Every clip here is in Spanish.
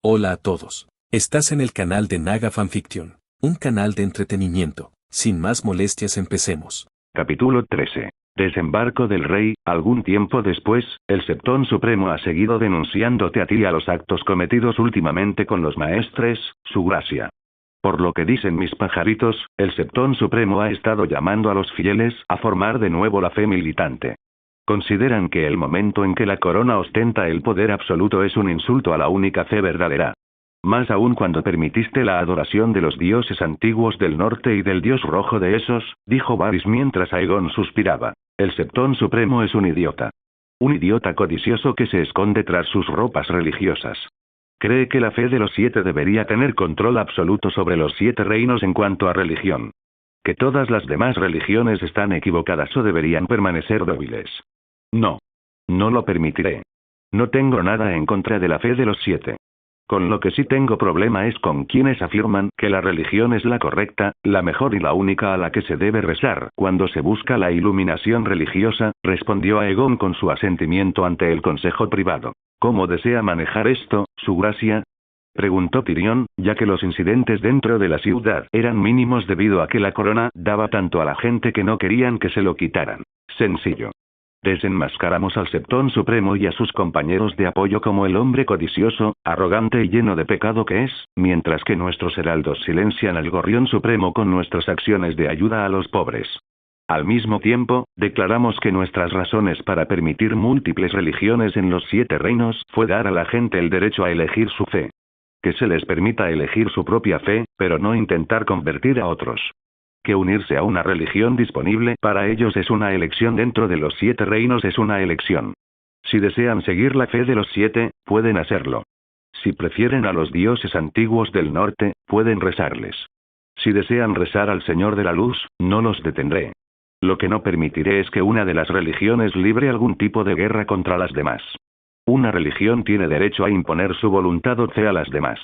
Hola a todos. Estás en el canal de Naga Fanfiction, un canal de entretenimiento. Sin más molestias, empecemos. Capítulo 13. Desembarco del rey. Algún tiempo después, el Septón Supremo ha seguido denunciándote a ti y a los actos cometidos últimamente con los maestres, su gracia. Por lo que dicen mis pajaritos, el Septón Supremo ha estado llamando a los fieles a formar de nuevo la fe militante. Consideran que el momento en que la corona ostenta el poder absoluto es un insulto a la única fe verdadera. Más aún cuando permitiste la adoración de los dioses antiguos del norte y del dios rojo de esos, dijo Varys mientras Aegon suspiraba. El Septón Supremo es un idiota. Un idiota codicioso que se esconde tras sus ropas religiosas. Cree que la fe de los 7 debería tener control absoluto sobre los 7 reinos en cuanto a religión. Que todas las demás religiones están equivocadas o deberían permanecer débiles. No. No lo permitiré. No tengo nada en contra de la fe de los 7. Con lo que sí tengo problema es con quienes afirman que la religión es la correcta, la mejor y la única a la que se debe rezar cuando se busca la iluminación religiosa, respondió Aegon con su asentimiento ante el consejo privado. ¿Cómo desea manejar esto, su gracia? Preguntó Tyrion, ya que los incidentes dentro de la ciudad eran mínimos debido a que la corona daba tanto a la gente que no querían que se lo quitaran. Sencillo. Desenmascaramos al Septón Supremo y a sus compañeros de apoyo como el hombre codicioso, arrogante y lleno de pecado que es, mientras que nuestros heraldos silencian al Gorrión Supremo con nuestras acciones de ayuda a los pobres. Al mismo tiempo, declaramos que nuestras razones para permitir múltiples religiones en los 7 reinos fue dar a la gente el derecho a elegir su fe. Que se les permita elegir su propia fe, pero no intentar convertir a otros. Que unirse a una religión disponible para ellos es una elección dentro de los 7 reinos es una elección. Si desean seguir la fe de los 7, pueden hacerlo. Si prefieren a los dioses antiguos del norte, pueden rezarles. Si desean rezar al Señor de la Luz, no los detendré. Lo que no permitiré es que una de las religiones libre algún tipo de guerra contra las demás. Una religión tiene derecho a imponer su voluntad a las demás.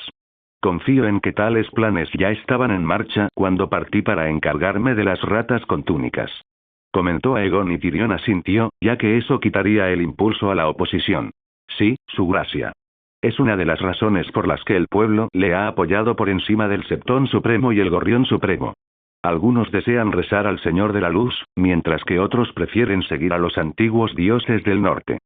Confío en que tales planes ya estaban en marcha cuando partí para encargarme de las ratas con túnicas. Comentó Aegon y Tyrion asintió, ya que eso quitaría el impulso a la oposición. Sí, su gracia. Es una de las razones por las que el pueblo le ha apoyado por encima del Septón Supremo y el Gorrión Supremo. Algunos desean rezar al Señor de la Luz, mientras que otros prefieren seguir a los antiguos dioses del norte.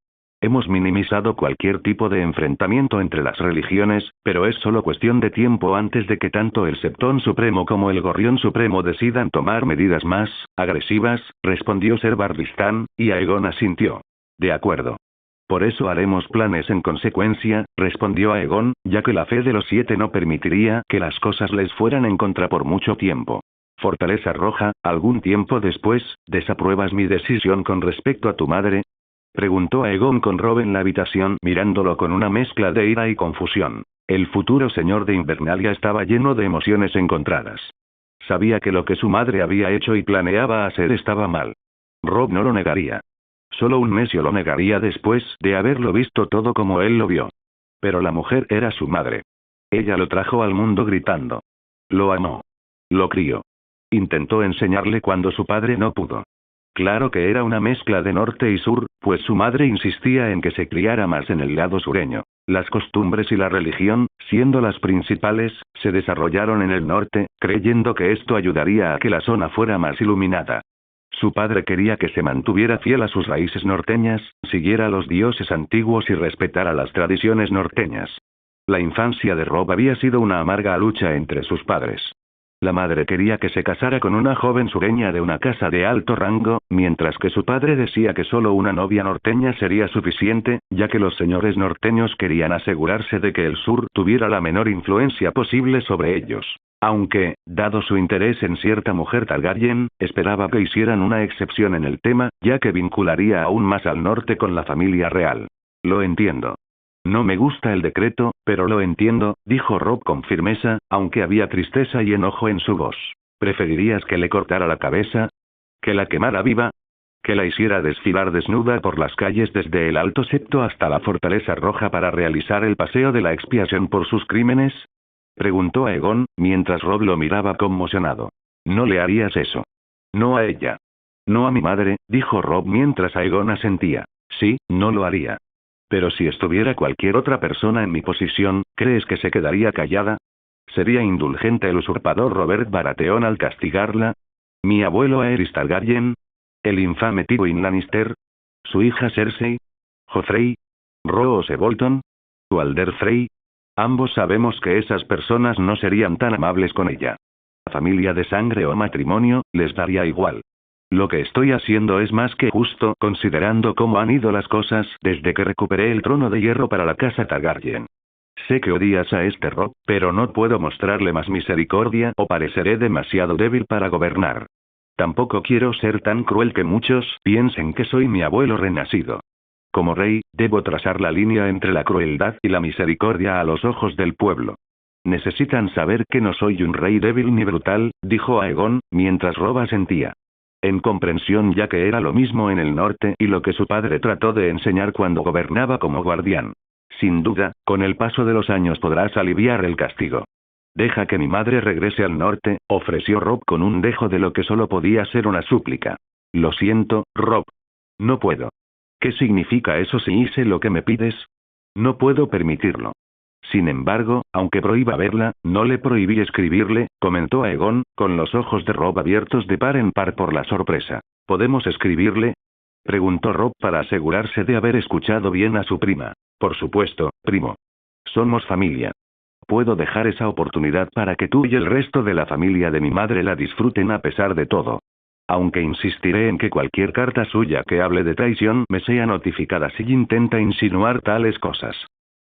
Hemos minimizado cualquier tipo de enfrentamiento entre las religiones, pero es solo cuestión de tiempo antes de que tanto el Septón Supremo como el Gorrión Supremo decidan tomar medidas más agresivas, respondió Ser Barristan, y Aegon asintió. De acuerdo. Por eso haremos planes en consecuencia, respondió Aegon, ya que la fe de los 7 no permitiría que las cosas les fueran en contra por mucho tiempo. Fortaleza Roja, algún tiempo después, ¿desapruebas mi decisión con respecto a tu madre? Preguntó Aegon con Robb en la habitación mirándolo con una mezcla de ira y confusión. El futuro señor de Invernalia estaba lleno de emociones encontradas. Sabía que lo que su madre había hecho y planeaba hacer estaba mal. Robb no lo negaría. Solo un necio lo negaría después de haberlo visto todo como él lo vio. Pero la mujer era su madre. Ella lo trajo al mundo gritando. Lo amó. Lo crió. Intentó enseñarle cuando su padre no pudo. Claro que era una mezcla de norte y sur, pues su madre insistía en que se criara más en el lado sureño. Las costumbres y la religión, siendo las principales, se desarrollaron en el norte, creyendo que esto ayudaría a que la zona fuera más iluminada. Su padre quería que se mantuviera fiel a sus raíces norteñas, siguiera a los dioses antiguos y respetara las tradiciones norteñas. La infancia de Robb había sido una amarga lucha entre sus padres. La madre quería que se casara con una joven sureña de una casa de alto rango, mientras que su padre decía que solo una novia norteña sería suficiente, ya que los señores norteños querían asegurarse de que el sur tuviera la menor influencia posible sobre ellos. Aunque, dado su interés en cierta mujer Targaryen, esperaba que hicieran una excepción en el tema, ya que vincularía aún más al norte con la familia real. Lo entiendo. No me gusta el decreto, pero lo entiendo, dijo Robb con firmeza, aunque había tristeza y enojo en su voz. ¿Preferirías que le cortara la cabeza? ¿Que la quemara viva? ¿Que la hiciera desfilar desnuda por las calles desde el Alto Septo hasta la Fortaleza Roja para realizar el paseo de la expiación por sus crímenes? Preguntó Aegon, mientras Robb lo miraba conmocionado. No le harías eso. No a ella. No a mi madre, dijo Robb mientras Aegon asentía. Sí, no lo haría. Pero si estuviera cualquier otra persona en mi posición, ¿crees que se quedaría callada? ¿Sería indulgente el usurpador Robert Baratheon al castigarla? ¿Mi abuelo Aerys Targaryen? ¿El infame Tywin Lannister? ¿Su hija Cersei? ¿Joffrey? ¿Roose Bolton? ¿Walder Frey? Ambos sabemos que esas personas no serían tan amables con ella. Familia de sangre o matrimonio, les daría igual. Lo que estoy haciendo es más que justo considerando cómo han ido las cosas desde que recuperé el trono de hierro para la casa Targaryen. Sé que odias a este Robb, pero no puedo mostrarle más misericordia o pareceré demasiado débil para gobernar. Tampoco quiero ser tan cruel que muchos piensen que soy mi abuelo renacido. Como rey, debo trazar la línea entre la crueldad y la misericordia a los ojos del pueblo. Necesitan saber que no soy un rey débil ni brutal, dijo Aegon, mientras Robb asentía. En comprensión, ya que era lo mismo en el norte y lo que su padre trató de enseñar cuando gobernaba como guardián. Sin duda, con el paso de los años podrás aliviar el castigo. Deja que mi madre regrese al norte, ofreció Robb con un dejo de lo que solo podía ser una súplica. Lo siento, Robb. No puedo. ¿Qué significa eso si hice lo que me pides? No puedo permitirlo. Sin embargo, aunque prohíba verla, no le prohibí escribirle, comentó Aegon, con los ojos de Robb abiertos de par en par por la sorpresa. ¿Podemos escribirle? Preguntó Robb para asegurarse de haber escuchado bien a su prima. Por supuesto, primo. Somos familia. Puedo dejar esa oportunidad para que tú y el resto de la familia de mi madre la disfruten a pesar de todo. Aunque insistiré en que cualquier carta suya que hable de traición me sea notificada si intenta insinuar tales cosas.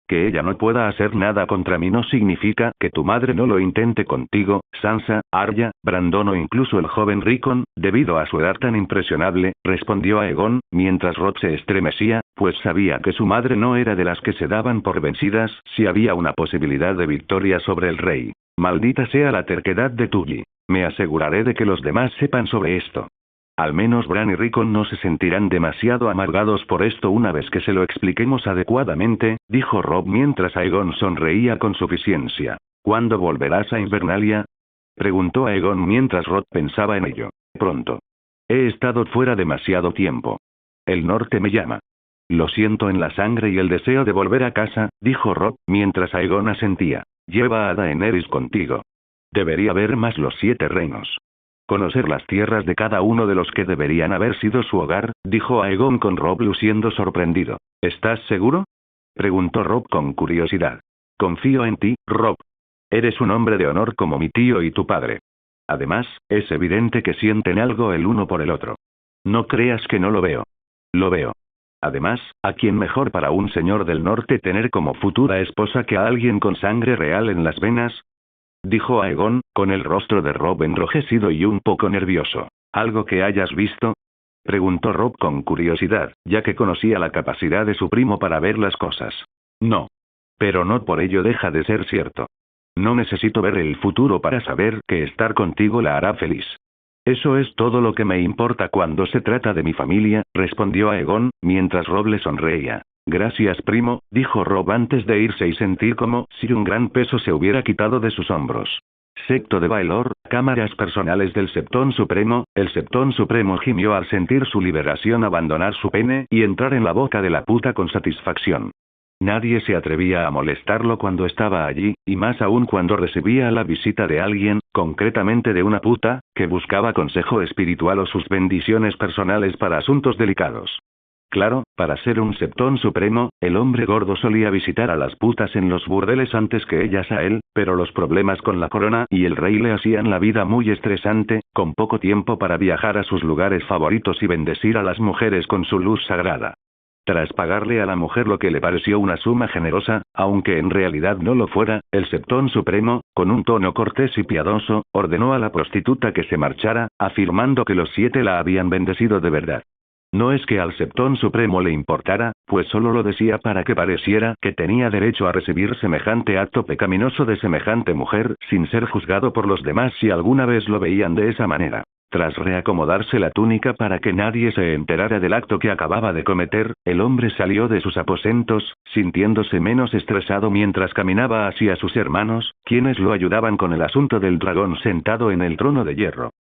Que ella no pueda hacer nada contra mí no significa que tu madre no lo intente contigo, Sansa, Arya, Brandon o incluso el joven Rickon, debido a su edad tan impresionable, respondió Aegon, mientras Robb se estremecía, pues sabía que su madre no era de las que se daban por vencidas si había una posibilidad de victoria sobre el rey. Maldita sea la terquedad de Tully. Me aseguraré de que los demás sepan sobre esto. Al menos Bran y Rickon no se sentirán demasiado amargados por esto una vez que se lo expliquemos adecuadamente, dijo Robb mientras Aegon sonreía con suficiencia. ¿Cuándo volverás a Invernalia? Preguntó Aegon mientras Robb pensaba en ello. Pronto. He estado fuera demasiado tiempo. El norte me llama. Lo siento en la sangre y el deseo de volver a casa, dijo Robb, mientras Aegon asentía. Lleva a Daenerys contigo. Debería ver más los 7 reinos. Conocer las tierras de cada uno de los que deberían haber sido su hogar, dijo Aegon con Robb luciendo sorprendido. ¿Estás seguro? Preguntó Robb con curiosidad. Confío en ti, Robb. Eres un hombre de honor como mi tío y tu padre. Además, es evidente que sienten algo el uno por el otro. No creas que no lo veo. Lo veo. Además, ¿a quién mejor para un señor del norte tener como futura esposa que a alguien con sangre real en las venas? Dijo Aegon, con el rostro de Robb enrojecido y un poco nervioso. ¿Algo que hayas visto? Preguntó Robb con curiosidad, ya que conocía la capacidad de su primo para ver las cosas. No. Pero no por ello deja de ser cierto. No necesito ver el futuro para saber que estar contigo la hará feliz. Eso es todo lo que me importa cuando se trata de mi familia, respondió Aegon, mientras Robb le sonreía. Gracias, primo, dijo Robb antes de irse y sentir como si un gran peso se hubiera quitado de sus hombros. Secto de Baelor, cámaras personales del Septón Supremo. El Septón Supremo gimió al sentir su liberación abandonar su pene y entrar en la boca de la puta con satisfacción. Nadie se atrevía a molestarlo cuando estaba allí, y más aún cuando recibía la visita de alguien, concretamente de una puta, que buscaba consejo espiritual o sus bendiciones personales para asuntos delicados. Claro, para ser un Septón Supremo, el hombre gordo solía visitar a las putas en los burdeles antes que ellas a él, pero los problemas con la corona y el rey le hacían la vida muy estresante, con poco tiempo para viajar a sus lugares favoritos y bendecir a las mujeres con su luz sagrada. Tras pagarle a la mujer lo que le pareció una suma generosa, aunque en realidad no lo fuera, el Septón Supremo, con un tono cortés y piadoso, ordenó a la prostituta que se marchara, afirmando que los 7 la habían bendecido de verdad. No es que al Septón Supremo le importara, pues solo lo decía para que pareciera que tenía derecho a recibir semejante acto pecaminoso de semejante mujer, sin ser juzgado por los demás si alguna vez lo veían de esa manera. Tras reacomodarse la túnica para que nadie se enterara del acto que acababa de cometer, el hombre salió de sus aposentos, sintiéndose menos estresado mientras caminaba hacia sus hermanos, quienes lo ayudaban con el asunto del dragón sentado en el trono de hierro.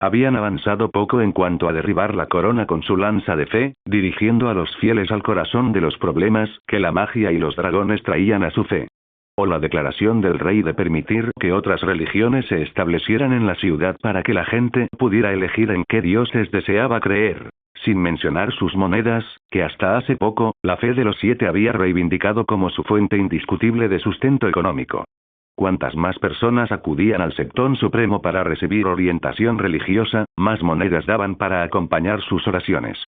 Habían avanzado poco en cuanto a derribar la corona con su lanza de fe, dirigiendo a los fieles al corazón de los problemas que la magia y los dragones traían a su fe. O la declaración del rey de permitir que otras religiones se establecieran en la ciudad para que la gente pudiera elegir en qué dioses deseaba creer. Sin mencionar sus monedas, que hasta hace poco, la fe de los 7 había reivindicado como su fuente indiscutible de sustento económico. Cuantas más personas acudían al Septón Supremo para recibir orientación religiosa, más monedas daban para acompañar sus oraciones.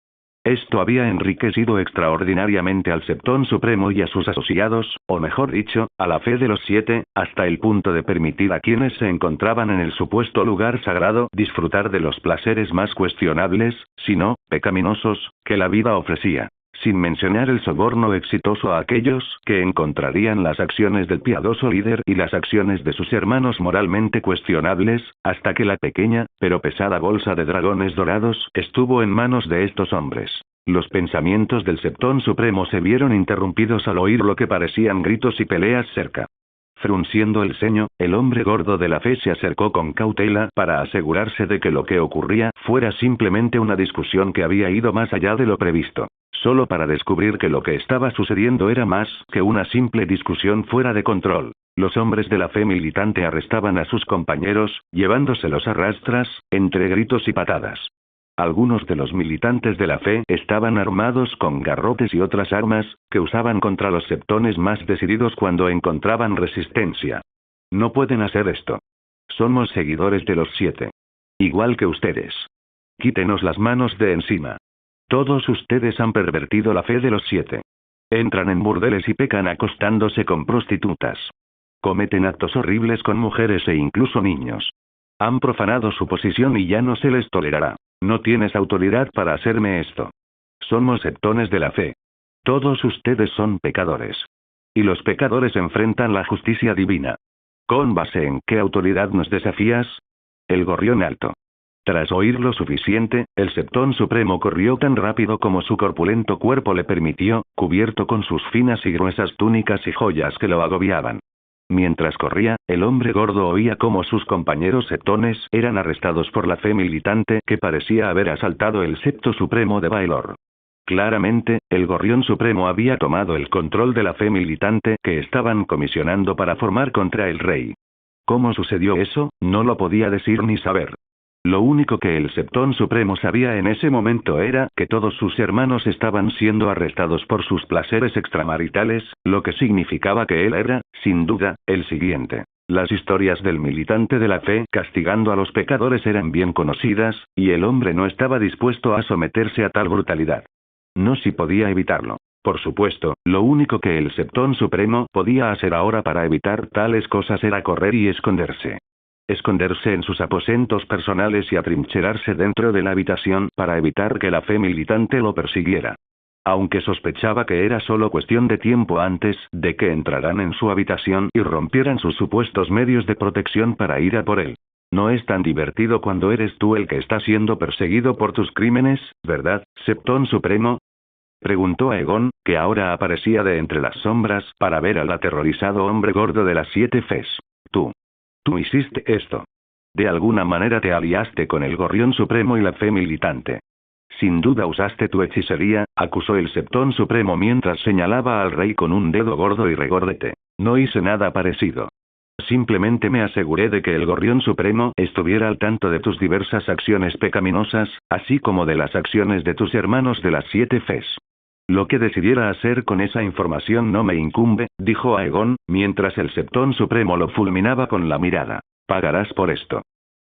Esto había enriquecido extraordinariamente al Septón Supremo y a sus asociados, o mejor dicho, a la fe de los 7, hasta el punto de permitir a quienes se encontraban en el supuesto lugar sagrado disfrutar de los placeres más cuestionables, si no, pecaminosos, que la vida ofrecía. Sin mencionar el soborno exitoso a aquellos que encontrarían las acciones del piadoso líder y las acciones de sus hermanos moralmente cuestionables, hasta que la pequeña, pero pesada bolsa de dragones dorados estuvo en manos de estos hombres. Los pensamientos del Septón Supremo se vieron interrumpidos al oír lo que parecían gritos y peleas cerca. Frunciendo el ceño, el hombre gordo de la fe se acercó con cautela para asegurarse de que lo que ocurría fuera simplemente una discusión que había ido más allá de lo previsto. Solo para descubrir que lo que estaba sucediendo era más que una simple discusión fuera de control. Los hombres de la fe militante arrestaban a sus compañeros, llevándoselos a rastras, entre gritos y patadas. Algunos de los militantes de la fe estaban armados con garrotes y otras armas, que usaban contra los septones más decididos cuando encontraban resistencia. No pueden hacer esto. Somos seguidores de los 7. Igual que ustedes. Quítenos las manos de encima. Todos ustedes han pervertido la fe de los 7. Entran en burdeles y pecan acostándose con prostitutas. Cometen actos horribles con mujeres e incluso niños. Han profanado su posición y ya no se les tolerará. No tienes autoridad para hacerme esto. Somos septones de la fe. Todos ustedes son pecadores. Y los pecadores enfrentan la justicia divina. ¿Con base en qué autoridad nos desafías? El gorrión alto. Tras oír lo suficiente, el Septón Supremo corrió tan rápido como su corpulento cuerpo le permitió, cubierto con sus finas y gruesas túnicas y joyas que lo agobiaban. Mientras corría, el hombre gordo oía cómo sus compañeros septones eran arrestados por la fe militante que parecía haber asaltado el Septo Supremo de Baelor. Claramente, el Gorrión Supremo había tomado el control de la fe militante que estaban comisionando para formar contra el rey. ¿Cómo sucedió eso? No lo podía decir ni saber. Lo único que el Septón Supremo sabía en ese momento era que todos sus hermanos estaban siendo arrestados por sus placeres extramaritales, lo que significaba que él era, sin duda, el siguiente. Las historias del militante de la fe castigando a los pecadores eran bien conocidas, y el hombre no estaba dispuesto a someterse a tal brutalidad. No si podía evitarlo. Por supuesto, lo único que el Septón Supremo podía hacer ahora para evitar tales cosas era correr y esconderse. Esconderse en sus aposentos personales y atrincherarse dentro de la habitación para evitar que la fe militante lo persiguiera. Aunque sospechaba que era solo cuestión de tiempo antes de que entraran en su habitación y rompieran sus supuestos medios de protección para ir a por él. No es tan divertido cuando eres tú el que está siendo perseguido por tus crímenes, ¿verdad, Septón Supremo? Preguntó Aegon, que ahora aparecía de entre las sombras para ver al aterrorizado hombre gordo de las 7 fes. Tú hiciste esto. De alguna manera te aliaste con el Gorrión Supremo y la fe militante. Sin duda usaste tu hechicería, acusó el Septón Supremo mientras señalaba al rey con un dedo gordo y regordete. No hice nada parecido. Simplemente me aseguré de que el Gorrión Supremo estuviera al tanto de tus diversas acciones pecaminosas, así como de las acciones de tus hermanos de las 7 fes. Lo que decidiera hacer con esa información no me incumbe, dijo Aegon, mientras el Septón Supremo lo fulminaba con la mirada. Pagarás por esto.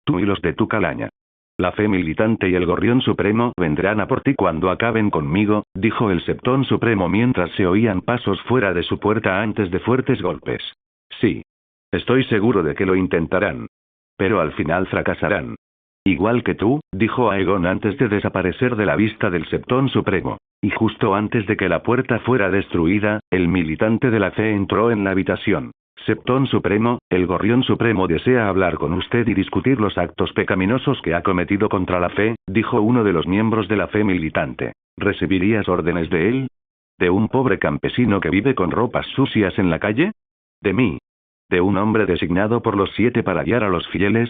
Tú y los de tu calaña. La fe militante y el Gorrión Supremo vendrán a por ti cuando acaben conmigo, dijo el Septón Supremo mientras se oían pasos fuera de su puerta antes de fuertes golpes. Sí. Estoy seguro de que lo intentarán. Pero al final fracasarán. Igual que tú, dijo Aegon antes de desaparecer de la vista del Septón Supremo. Y justo antes de que la puerta fuera destruida, el militante de la fe entró en la habitación. Septón Supremo, el Gorrión Supremo desea hablar con usted y discutir los actos pecaminosos que ha cometido contra la fe, dijo uno de los miembros de la fe militante. ¿Recibirías órdenes de él? ¿De un pobre campesino que vive con ropas sucias en la calle? ¿De mí? ¿De un hombre designado por los 7 para guiar a los fieles?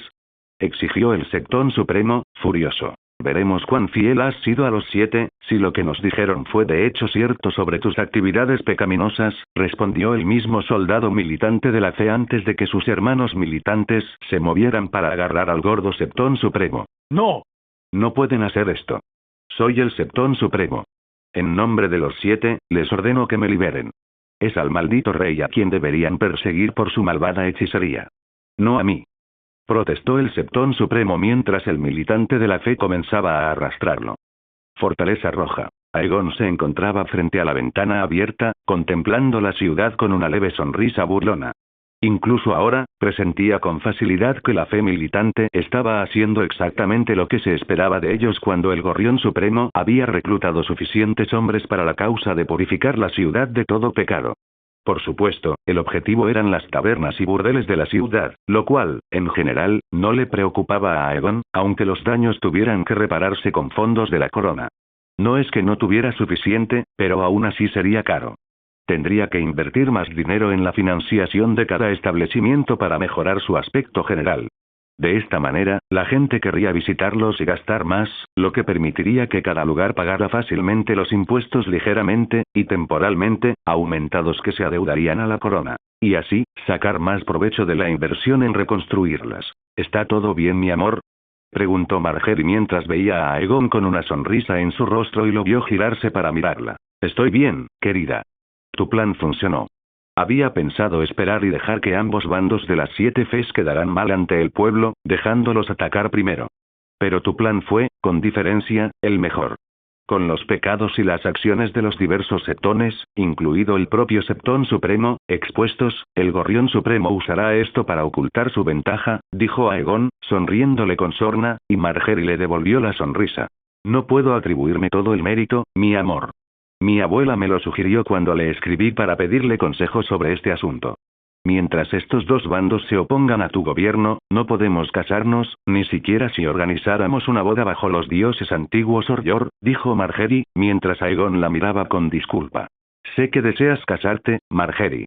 exigió el Septón Supremo, furioso. Veremos cuán fiel has sido a los 7, si lo que nos dijeron fue de hecho cierto sobre tus actividades pecaminosas, respondió el mismo soldado militante de la fe antes de que sus hermanos militantes se movieran para agarrar al gordo Septón Supremo. No. No pueden hacer esto. Soy el Septón Supremo. En nombre de los 7, les ordeno que me liberen. Es al maldito rey a quien deberían perseguir por su malvada hechicería. No a mí. Protestó el Septón Supremo mientras el militante de la fe comenzaba a arrastrarlo. Fortaleza Roja. Aegon se encontraba frente a la ventana abierta, contemplando la ciudad con una leve sonrisa burlona. Incluso ahora, presentía con facilidad que la fe militante estaba haciendo exactamente lo que se esperaba de ellos cuando el Gorrión Supremo había reclutado suficientes hombres para la causa de purificar la ciudad de todo pecado. Por supuesto, el objetivo eran las tabernas y burdeles de la ciudad, lo cual, en general, no le preocupaba a Aegon, aunque los daños tuvieran que repararse con fondos de la corona. No es que no tuviera suficiente, pero aún así sería caro. Tendría que invertir más dinero en la financiación de cada establecimiento para mejorar su aspecto general. De esta manera, la gente querría visitarlos y gastar más, lo que permitiría que cada lugar pagara fácilmente los impuestos ligeramente, y temporalmente, aumentados que se adeudarían a la corona. Y así, sacar más provecho de la inversión en reconstruirlas. ¿Está todo bien, mi amor? Preguntó Margaery mientras veía a Aegon con una sonrisa en su rostro y lo vio girarse para mirarla. Estoy bien, querida. Tu plan funcionó. Había pensado esperar y dejar que ambos bandos de las 7 fes quedaran mal ante el pueblo, dejándolos atacar primero. Pero tu plan fue, con diferencia, el mejor. Con los pecados y las acciones de los diversos septones, incluido el propio Septón Supremo, expuestos, el Gorrión Supremo usará esto para ocultar su ventaja, dijo Aegon, sonriéndole con sorna, y Margaery le devolvió la sonrisa. No puedo atribuirme todo el mérito, mi amor. Mi abuela me lo sugirió cuando le escribí para pedirle consejo sobre este asunto. Mientras estos dos bandos se opongan a tu gobierno, no podemos casarnos, ni siquiera si organizáramos una boda bajo los dioses antiguos Oryor, dijo Margaery, mientras Aegon la miraba con disculpa. Sé que deseas casarte, Margaery.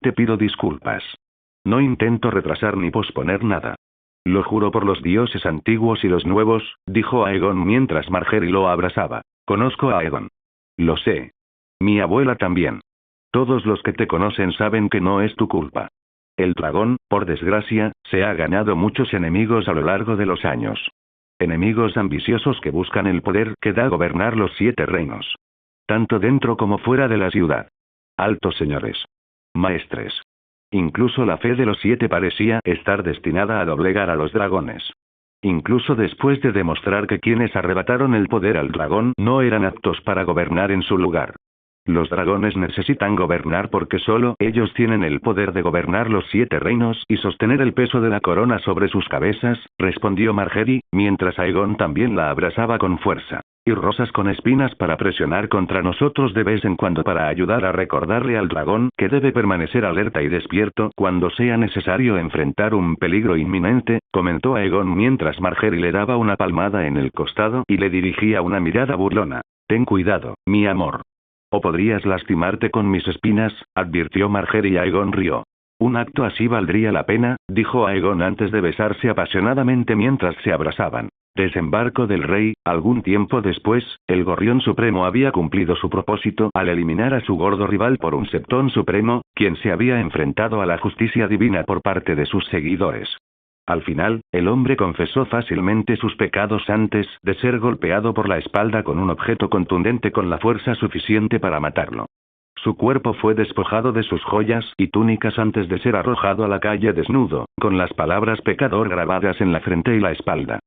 Te pido disculpas. No intento retrasar ni posponer nada. Lo juro por los dioses antiguos y los nuevos, dijo Aegon mientras Margaery lo abrazaba. Conozco a Aegon. Lo sé. Mi abuela también. Todos los que te conocen saben que no es tu culpa. El dragón, por desgracia, se ha ganado muchos enemigos a lo largo de los años. Enemigos ambiciosos que buscan el poder que da gobernar los 7 reinos. Tanto dentro como fuera de la ciudad. Altos señores. Maestres. Incluso la fe de los 7 parecía estar destinada a doblegar a los dragones. Incluso después de demostrar que quienes arrebataron el poder al dragón no eran aptos para gobernar en su lugar. Los dragones necesitan gobernar porque solo ellos tienen el poder de gobernar los 7 reinos y sostener el peso de la corona sobre sus cabezas, respondió Margaery, mientras Aegon también la abrazaba con fuerza. Y rosas con espinas para presionar contra nosotros de vez en cuando para ayudar a recordarle al dragón que debe permanecer alerta y despierto cuando sea necesario enfrentar un peligro inminente, comentó Aegon mientras Margaery le daba una palmada en el costado y le dirigía una mirada burlona. Ten cuidado, mi amor. O podrías lastimarte con mis espinas, advirtió Margaery y Aegon rió. Un acto así valdría la pena, dijo Aegon antes de besarse apasionadamente mientras se abrazaban. Desembarco del rey, algún tiempo después, el Gorrión Supremo había cumplido su propósito al eliminar a su gordo rival por un Septón Supremo, quien se había enfrentado a la justicia divina por parte de sus seguidores. Al final, el hombre confesó fácilmente sus pecados antes de ser golpeado por la espalda con un objeto contundente con la fuerza suficiente para matarlo. Su cuerpo fue despojado de sus joyas y túnicas antes de ser arrojado a la calle desnudo, con las palabras pecador grabadas en la frente y la espalda.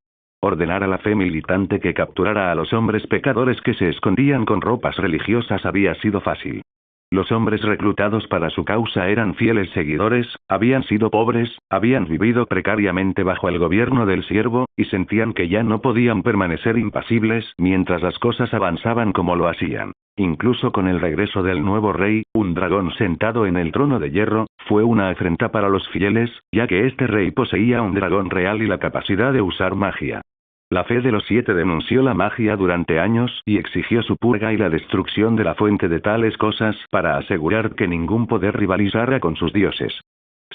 Ordenar a la fe militante que capturara a los hombres pecadores que se escondían con ropas religiosas había sido fácil. Los hombres reclutados para su causa eran fieles seguidores, habían sido pobres, habían vivido precariamente bajo el gobierno del siervo, y sentían que ya no podían permanecer impasibles mientras las cosas avanzaban como lo hacían. Incluso con el regreso del nuevo rey, un dragón sentado en el trono de hierro, fue una afrenta para los fieles, ya que este rey poseía un dragón real y la capacidad de usar magia. La fe de los 7 denunció la magia durante años y exigió su purga y la destrucción de la fuente de tales cosas para asegurar que ningún poder rivalizara con sus dioses.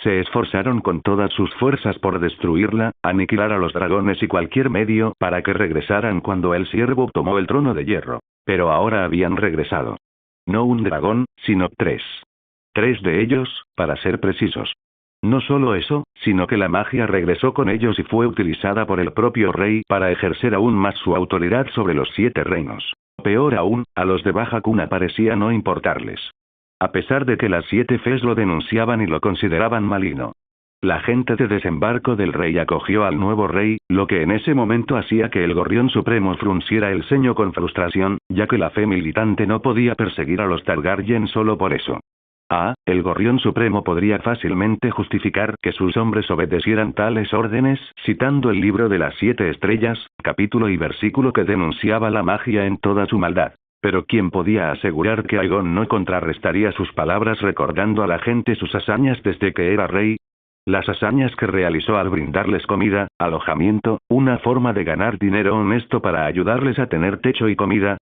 Se esforzaron con todas sus fuerzas por destruirla, aniquilar a los dragones y cualquier medio para que regresaran cuando el siervo tomó el trono de hierro. Pero ahora habían regresado. No un dragón, sino 3. 3 de ellos, para ser precisos. No solo eso, sino que la magia regresó con ellos y fue utilizada por el propio rey para ejercer aún más su autoridad sobre los 7 reinos. Peor aún, a los de Baja Cuna parecía no importarles. A pesar de que las 7 fes lo denunciaban y lo consideraban maligno. La gente de Desembarco del Rey acogió al nuevo rey, lo que en ese momento hacía que el Gorrión Supremo frunciera el ceño con frustración, ya que la fe militante no podía perseguir a los Targaryen solo por eso. El Gorrión Supremo podría fácilmente justificar que sus hombres obedecieran tales órdenes, citando el libro de las 7 estrellas, capítulo y versículo que denunciaba la magia en toda su maldad. Pero ¿quién podía asegurar que Aegon no contrarrestaría sus palabras recordando a la gente sus hazañas desde que era rey? Las hazañas que realizó al brindarles comida, alojamiento, una forma de ganar dinero honesto para ayudarles a tener techo y comida.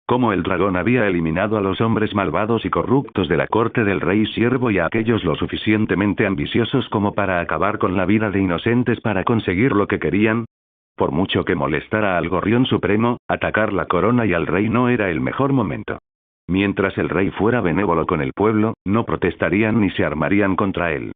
Cómo el dragón había eliminado a los hombres malvados y corruptos de la corte del rey siervo y a aquellos lo suficientemente ambiciosos como para acabar con la vida de inocentes para conseguir lo que querían. Por mucho que molestara al Gorrión Supremo, atacar la corona y al rey no era el mejor momento. Mientras el rey fuera benévolo con el pueblo, no protestarían ni se armarían contra él.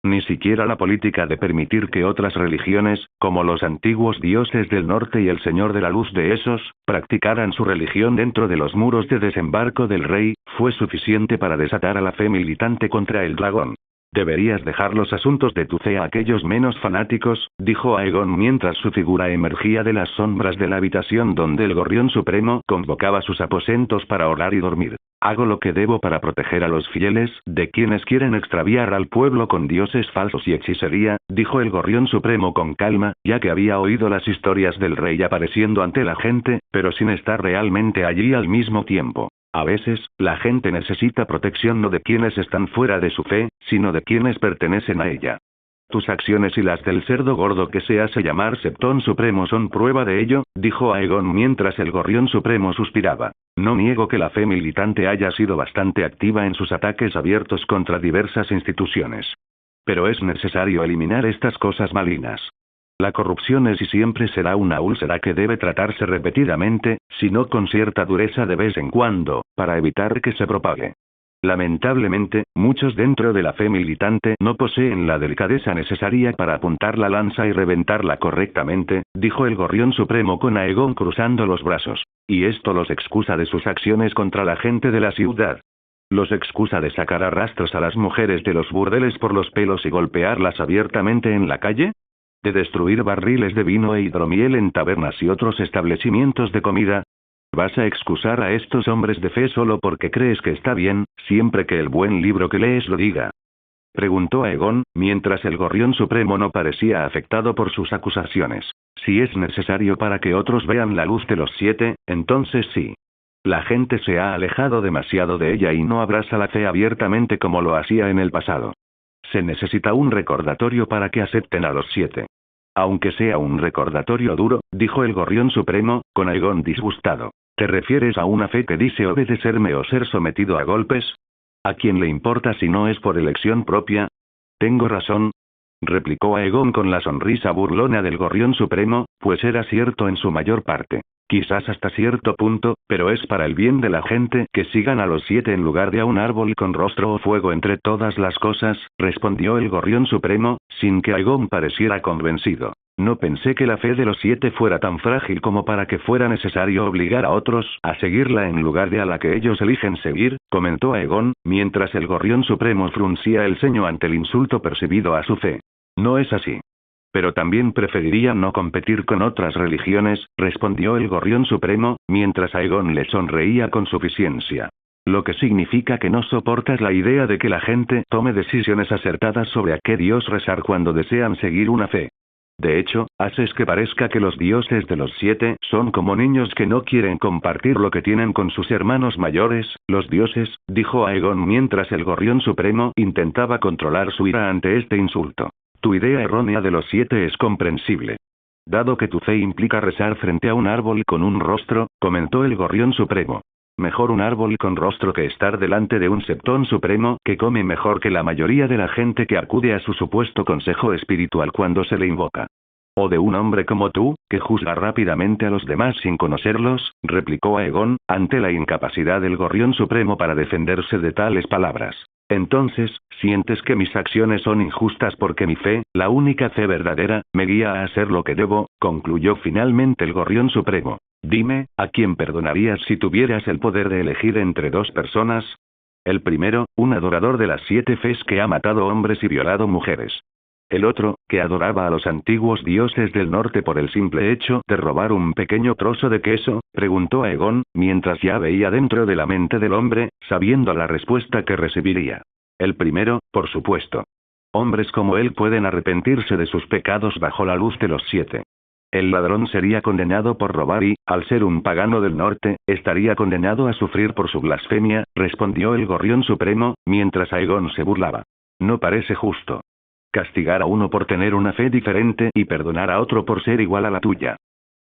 Ni siquiera la política de permitir que otras religiones, como los antiguos dioses del norte y el Señor de la Luz de esos, practicaran su religión dentro de los muros de Desembarco del Rey, fue suficiente para desatar a la fe militante contra el dragón. Deberías dejar los asuntos de tu fe a aquellos menos fanáticos, dijo Aegon mientras su figura emergía de las sombras de la habitación donde el Gorrión Supremo convocaba sus aposentos para orar y dormir. Hago lo que debo para proteger a los fieles de quienes quieren extraviar al pueblo con dioses falsos y hechicería, dijo el Gorrión Supremo con calma, ya que había oído las historias del rey apareciendo ante la gente, pero sin estar realmente allí al mismo tiempo. A veces, la gente necesita protección no de quienes están fuera de su fe, sino de quienes pertenecen a ella. Tus acciones y las del cerdo gordo que se hace llamar Septón Supremo son prueba de ello, dijo Aegon mientras el Gorrión Supremo suspiraba. No niego que la fe militante haya sido bastante activa en sus ataques abiertos contra diversas instituciones. Pero es necesario eliminar estas cosas malignas. La corrupción es y siempre será una úlcera que debe tratarse repetidamente, si no con cierta dureza de vez en cuando, para evitar que se propague. Lamentablemente, muchos dentro de la fe militante no poseen la delicadeza necesaria para apuntar la lanza y reventarla correctamente, dijo el Gorrión Supremo con Aegon cruzando los brazos. Y esto los excusa de sus acciones contra la gente de la ciudad. Los excusa de sacar a rastros a las mujeres de los burdeles por los pelos y golpearlas abiertamente en la calle. De destruir barriles de vino e hidromiel en tabernas y otros establecimientos de comida. ¿Vas a excusar a estos hombres de fe solo porque crees que está bien, siempre que el buen libro que lees lo diga? Preguntó Aegon, mientras el Gorrión Supremo no parecía afectado por sus acusaciones. Si es necesario para que otros vean la luz de los 7, entonces sí. La gente se ha alejado demasiado de ella y no abraza la fe abiertamente como lo hacía en el pasado. Se necesita un recordatorio para que acepten a los 7. Aunque sea un recordatorio duro, dijo el Gorrión Supremo, con Aegon disgustado. ¿Te refieres a una fe que dice obedecerme o ser sometido a golpes? ¿A quién le importa si no es por elección propia? ¿Tengo razón? Replicó Aegon con la sonrisa burlona del Gorrión Supremo, pues era cierto en su mayor parte. Quizás hasta cierto punto, pero es para el bien de la gente que sigan a los 7 en lugar de a un árbol con rostro o fuego entre todas las cosas, respondió el Gorrión Supremo, sin que Aegon pareciera convencido. No pensé que la fe de los 7 fuera tan frágil como para que fuera necesario obligar a otros a seguirla en lugar de a la que ellos eligen seguir, comentó Aegon, mientras el Gorrión Supremo fruncía el ceño ante el insulto percibido a su fe. No es así. Pero también preferiría no competir con otras religiones, respondió el Gorrión Supremo, mientras Aegon le sonreía con suficiencia. Lo que significa que no soportas la idea de que la gente tome decisiones acertadas sobre a qué dios rezar cuando desean seguir una fe. De hecho, haces que parezca que los dioses de los 7 son como niños que no quieren compartir lo que tienen con sus hermanos mayores, los dioses, dijo Aegon mientras el Gorrión Supremo intentaba controlar su ira ante este insulto. Tu idea errónea de los 7 es comprensible. Dado que tu fe implica rezar frente a un árbol con un rostro, comentó el Gorrión Supremo. Mejor un árbol con rostro que estar delante de un septón supremo que come mejor que la mayoría de la gente que acude a su supuesto consejo espiritual cuando se le invoca. O de un hombre como tú, que juzga rápidamente a los demás sin conocerlos, replicó Aegon, ante la incapacidad del Gorrión Supremo para defenderse de tales palabras. Entonces, ¿sientes que mis acciones son injustas porque mi fe, la única fe verdadera, me guía a hacer lo que debo? Concluyó finalmente el Gorrión Supremo. Dime, ¿a quién perdonarías si tuvieras el poder de elegir entre dos personas? El primero, un adorador de las 7 fes que ha matado hombres y violado mujeres. El otro, que adoraba a los antiguos dioses del norte por el simple hecho de robar un pequeño trozo de queso, preguntó Aegon, mientras ya veía dentro de la mente del hombre, sabiendo la respuesta que recibiría. El primero, por supuesto. Hombres como él pueden arrepentirse de sus pecados bajo la luz de los 7. El ladrón sería condenado por robar y, al ser un pagano del norte, estaría condenado a sufrir por su blasfemia, respondió el Gorrión Supremo, mientras Aegon se burlaba. No parece justo. Castigar a uno por tener una fe diferente y perdonar a otro por ser igual a la tuya.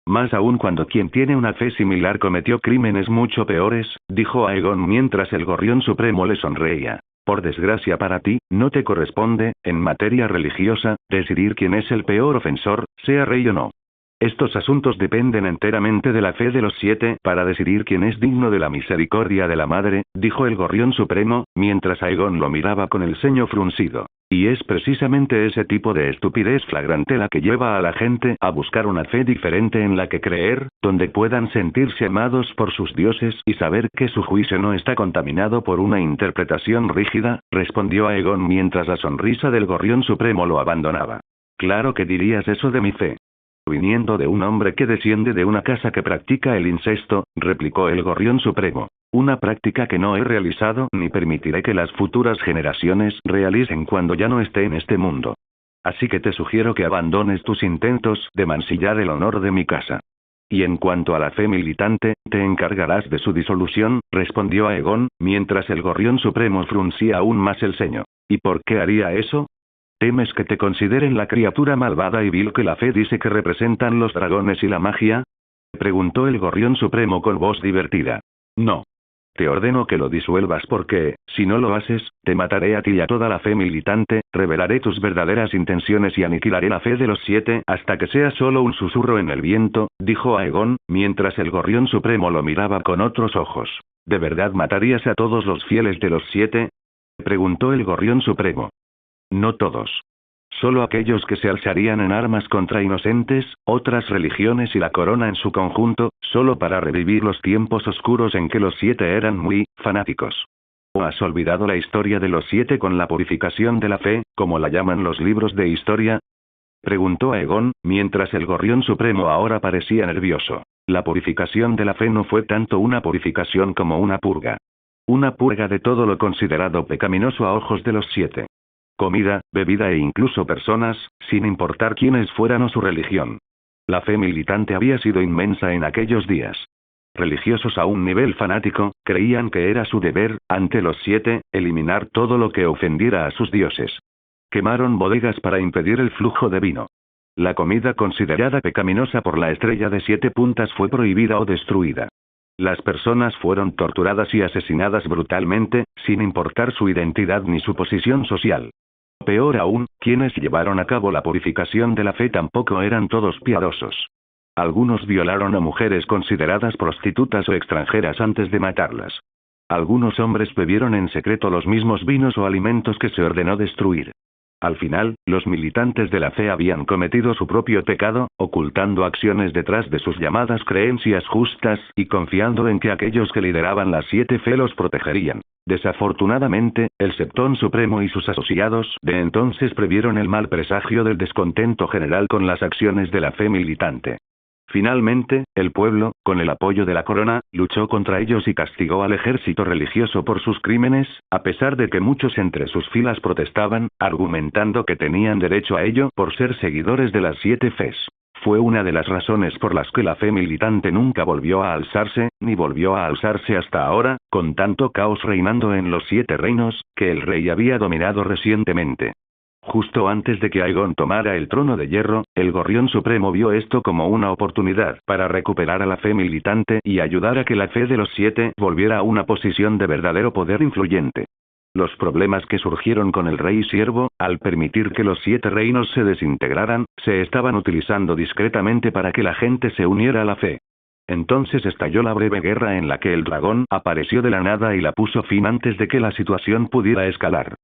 Más aún cuando quien tiene una fe similar cometió crímenes mucho peores, dijo Aegon mientras el Gorrión Supremo le sonreía. Por desgracia para ti, no te corresponde, en materia religiosa, decidir quién es el peor ofensor, sea rey o no. Estos asuntos dependen enteramente de la fe de los 7 para decidir quién es digno de la misericordia de la madre, dijo el Gorrión Supremo, mientras Aegon lo miraba con el ceño fruncido. Y es precisamente ese tipo de estupidez flagrante la que lleva a la gente a buscar una fe diferente en la que creer, donde puedan sentirse amados por sus dioses y saber que su juicio no está contaminado por una interpretación rígida, respondió Aegon mientras la sonrisa del Gorrión Supremo lo abandonaba. Claro que dirías eso de mi fe. Viniendo de un hombre que desciende de una casa que practica el incesto, replicó el Gorrión Supremo. Una práctica que no he realizado ni permitiré que las futuras generaciones realicen cuando ya no esté en este mundo. Así que te sugiero que abandones tus intentos de mancillar el honor de mi casa. Y en cuanto a la fe militante, te encargarás de su disolución, respondió Aegon, mientras el Gorrión Supremo fruncía aún más el ceño. ¿Y por qué haría eso? ¿Temes que te consideren la criatura malvada y vil que la fe dice que representan los dragones y la magia? Preguntó el Gorrión Supremo con voz divertida. No. Te ordeno que lo disuelvas porque, si no lo haces, te mataré a ti y a toda la fe militante, revelaré tus verdaderas intenciones y aniquilaré la fe de los 7 hasta que sea solo un susurro en el viento, dijo Aegon, mientras el Gorrión Supremo lo miraba con otros ojos. ¿De verdad matarías a todos los fieles de los 7? Preguntó el Gorrión Supremo. No todos. Solo aquellos que se alzarían en armas contra inocentes, otras religiones y la corona en su conjunto, solo para revivir los tiempos oscuros en que los 7 eran muy fanáticos. ¿O has olvidado la historia de los 7 con la purificación de la fe, como la llaman los libros de historia? Preguntó Aegon, mientras el Gorrión Supremo ahora parecía nervioso. La purificación de la fe no fue tanto una purificación como una purga. Una purga de todo lo considerado pecaminoso a ojos de los 7. Comida, bebida e incluso personas, sin importar quiénes fueran o su religión. La fe militante había sido inmensa en aquellos días. Religiosos a un nivel fanático, creían que era su deber, ante los 7, eliminar todo lo que ofendiera a sus dioses. Quemaron bodegas para impedir el flujo de vino. La comida considerada pecaminosa por la estrella de 7 puntas fue prohibida o destruida. Las personas fueron torturadas y asesinadas brutalmente, sin importar su identidad ni su posición social. Peor aún, quienes llevaron a cabo la purificación de la fe tampoco eran todos piadosos. Algunos violaron a mujeres consideradas prostitutas o extranjeras antes de matarlas. Algunos hombres bebieron en secreto los mismos vinos o alimentos que se ordenó destruir. Al final, los militantes de la fe habían cometido su propio pecado, ocultando acciones detrás de sus llamadas creencias justas y confiando en que aquellos que lideraban las 7 fe los protegerían. Desafortunadamente, el Septón Supremo y sus asociados de entonces previeron el mal presagio del descontento general con las acciones de la fe militante. Finalmente, el pueblo, con el apoyo de la corona, luchó contra ellos y castigó al ejército religioso por sus crímenes, a pesar de que muchos entre sus filas protestaban, argumentando que tenían derecho a ello por ser seguidores de las 7 fes. Fue una de las razones por las que la fe militante nunca volvió a alzarse, ni volvió a alzarse hasta ahora, con tanto caos reinando en los 7 reinos, que el rey había dominado recientemente. Justo antes de que Aegon tomara el trono de hierro, el Gorrión Supremo vio esto como una oportunidad para recuperar a la fe militante y ayudar a que la fe de los 7 volviera a una posición de verdadero poder influyente. Los problemas que surgieron con el rey siervo, al permitir que los 7 reinos se desintegraran, se estaban utilizando discretamente para que la gente se uniera a la fe. Entonces estalló la breve guerra en la que el dragón apareció de la nada y la puso fin antes de que la situación pudiera escalar.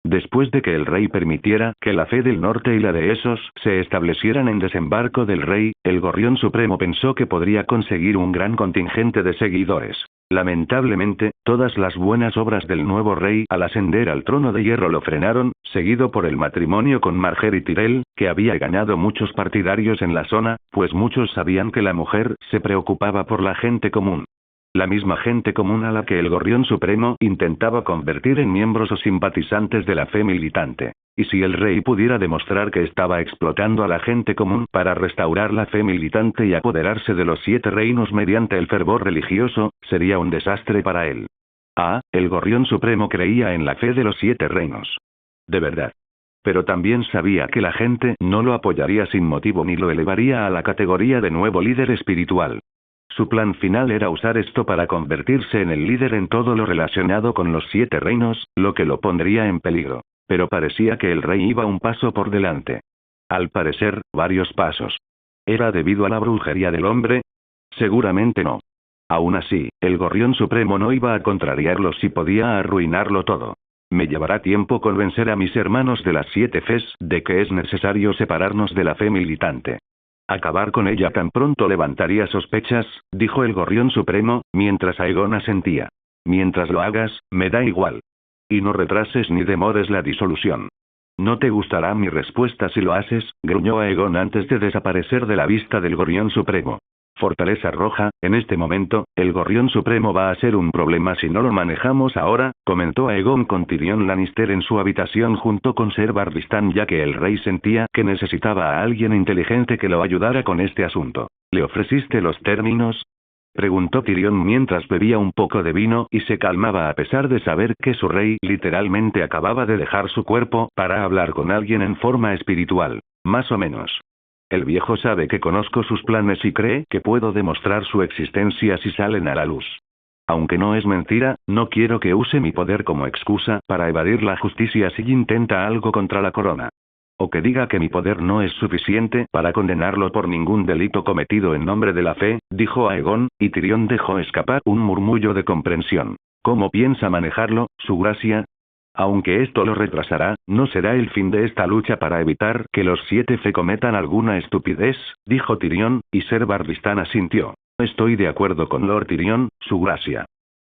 Después de que el rey permitiera que la fe del norte y la de esos se establecieran en desembarco del rey, el Gorrión Supremo pensó que podría conseguir un gran contingente de seguidores. Lamentablemente, todas las buenas obras del nuevo rey al ascender al trono de hierro lo frenaron, seguido por el matrimonio con Margaery Tyrell, que había ganado muchos partidarios en la zona, pues muchos sabían que la mujer se preocupaba por la gente común. La misma gente común a la que el Gorrión Supremo intentaba convertir en miembros o simpatizantes de la fe militante. Y si el rey pudiera demostrar que estaba explotando a la gente común para restaurar la fe militante y apoderarse de los 7 reinos mediante el fervor religioso, sería un desastre para él. El Gorrión Supremo creía en la fe de los 7 reinos. De verdad. Pero también sabía que la gente no lo apoyaría sin motivo ni lo elevaría a la categoría de nuevo líder espiritual. Su plan final era usar esto para convertirse en el líder en todo lo relacionado con los 7 reinos, lo que lo pondría en peligro. Pero parecía que el rey iba un paso por delante. Al parecer, varios pasos. ¿Era debido a la brujería del hombre? Seguramente no. Aún así, el Gorrión Supremo no iba a contrariarlo si podía arruinarlo todo. Me llevará tiempo convencer a mis hermanos de las 7 fes de que es necesario separarnos de la fe militante. Acabar con ella tan pronto levantaría sospechas, dijo el Gorrión Supremo, mientras Aegon asentía. Mientras lo hagas, me da igual. Y no retrases ni demores la disolución. No te gustará mi respuesta si lo haces, gruñó Aegon antes de desaparecer de la vista del Gorrión Supremo. Fortaleza Roja, en este momento, el Gorrión Supremo va a ser un problema si no lo manejamos ahora, comentó Aegon con Tyrion Lannister en su habitación junto con Ser Barristan, ya que el rey sentía que necesitaba a alguien inteligente que lo ayudara con este asunto. ¿Le ofreciste los términos?, preguntó Tyrion mientras bebía un poco de vino y se calmaba a pesar de saber que su rey literalmente acababa de dejar su cuerpo para hablar con alguien en forma espiritual. Más o menos. El viejo sabe que conozco sus planes y cree que puedo demostrar su existencia si salen a la luz. Aunque no es mentira, no quiero que use mi poder como excusa para evadir la justicia si intenta algo contra la corona. O que diga que mi poder no es suficiente para condenarlo por ningún delito cometido en nombre de la fe, dijo Aegon, y Tyrion dejó escapar un murmullo de comprensión. ¿Cómo piensa manejarlo, su gracia? Aunque esto lo retrasará, no será el fin de esta lucha para evitar que los 7 fe cometan alguna estupidez, dijo Tyrion, y Ser Barristan asintió. Estoy de acuerdo con Lord Tyrion, su gracia.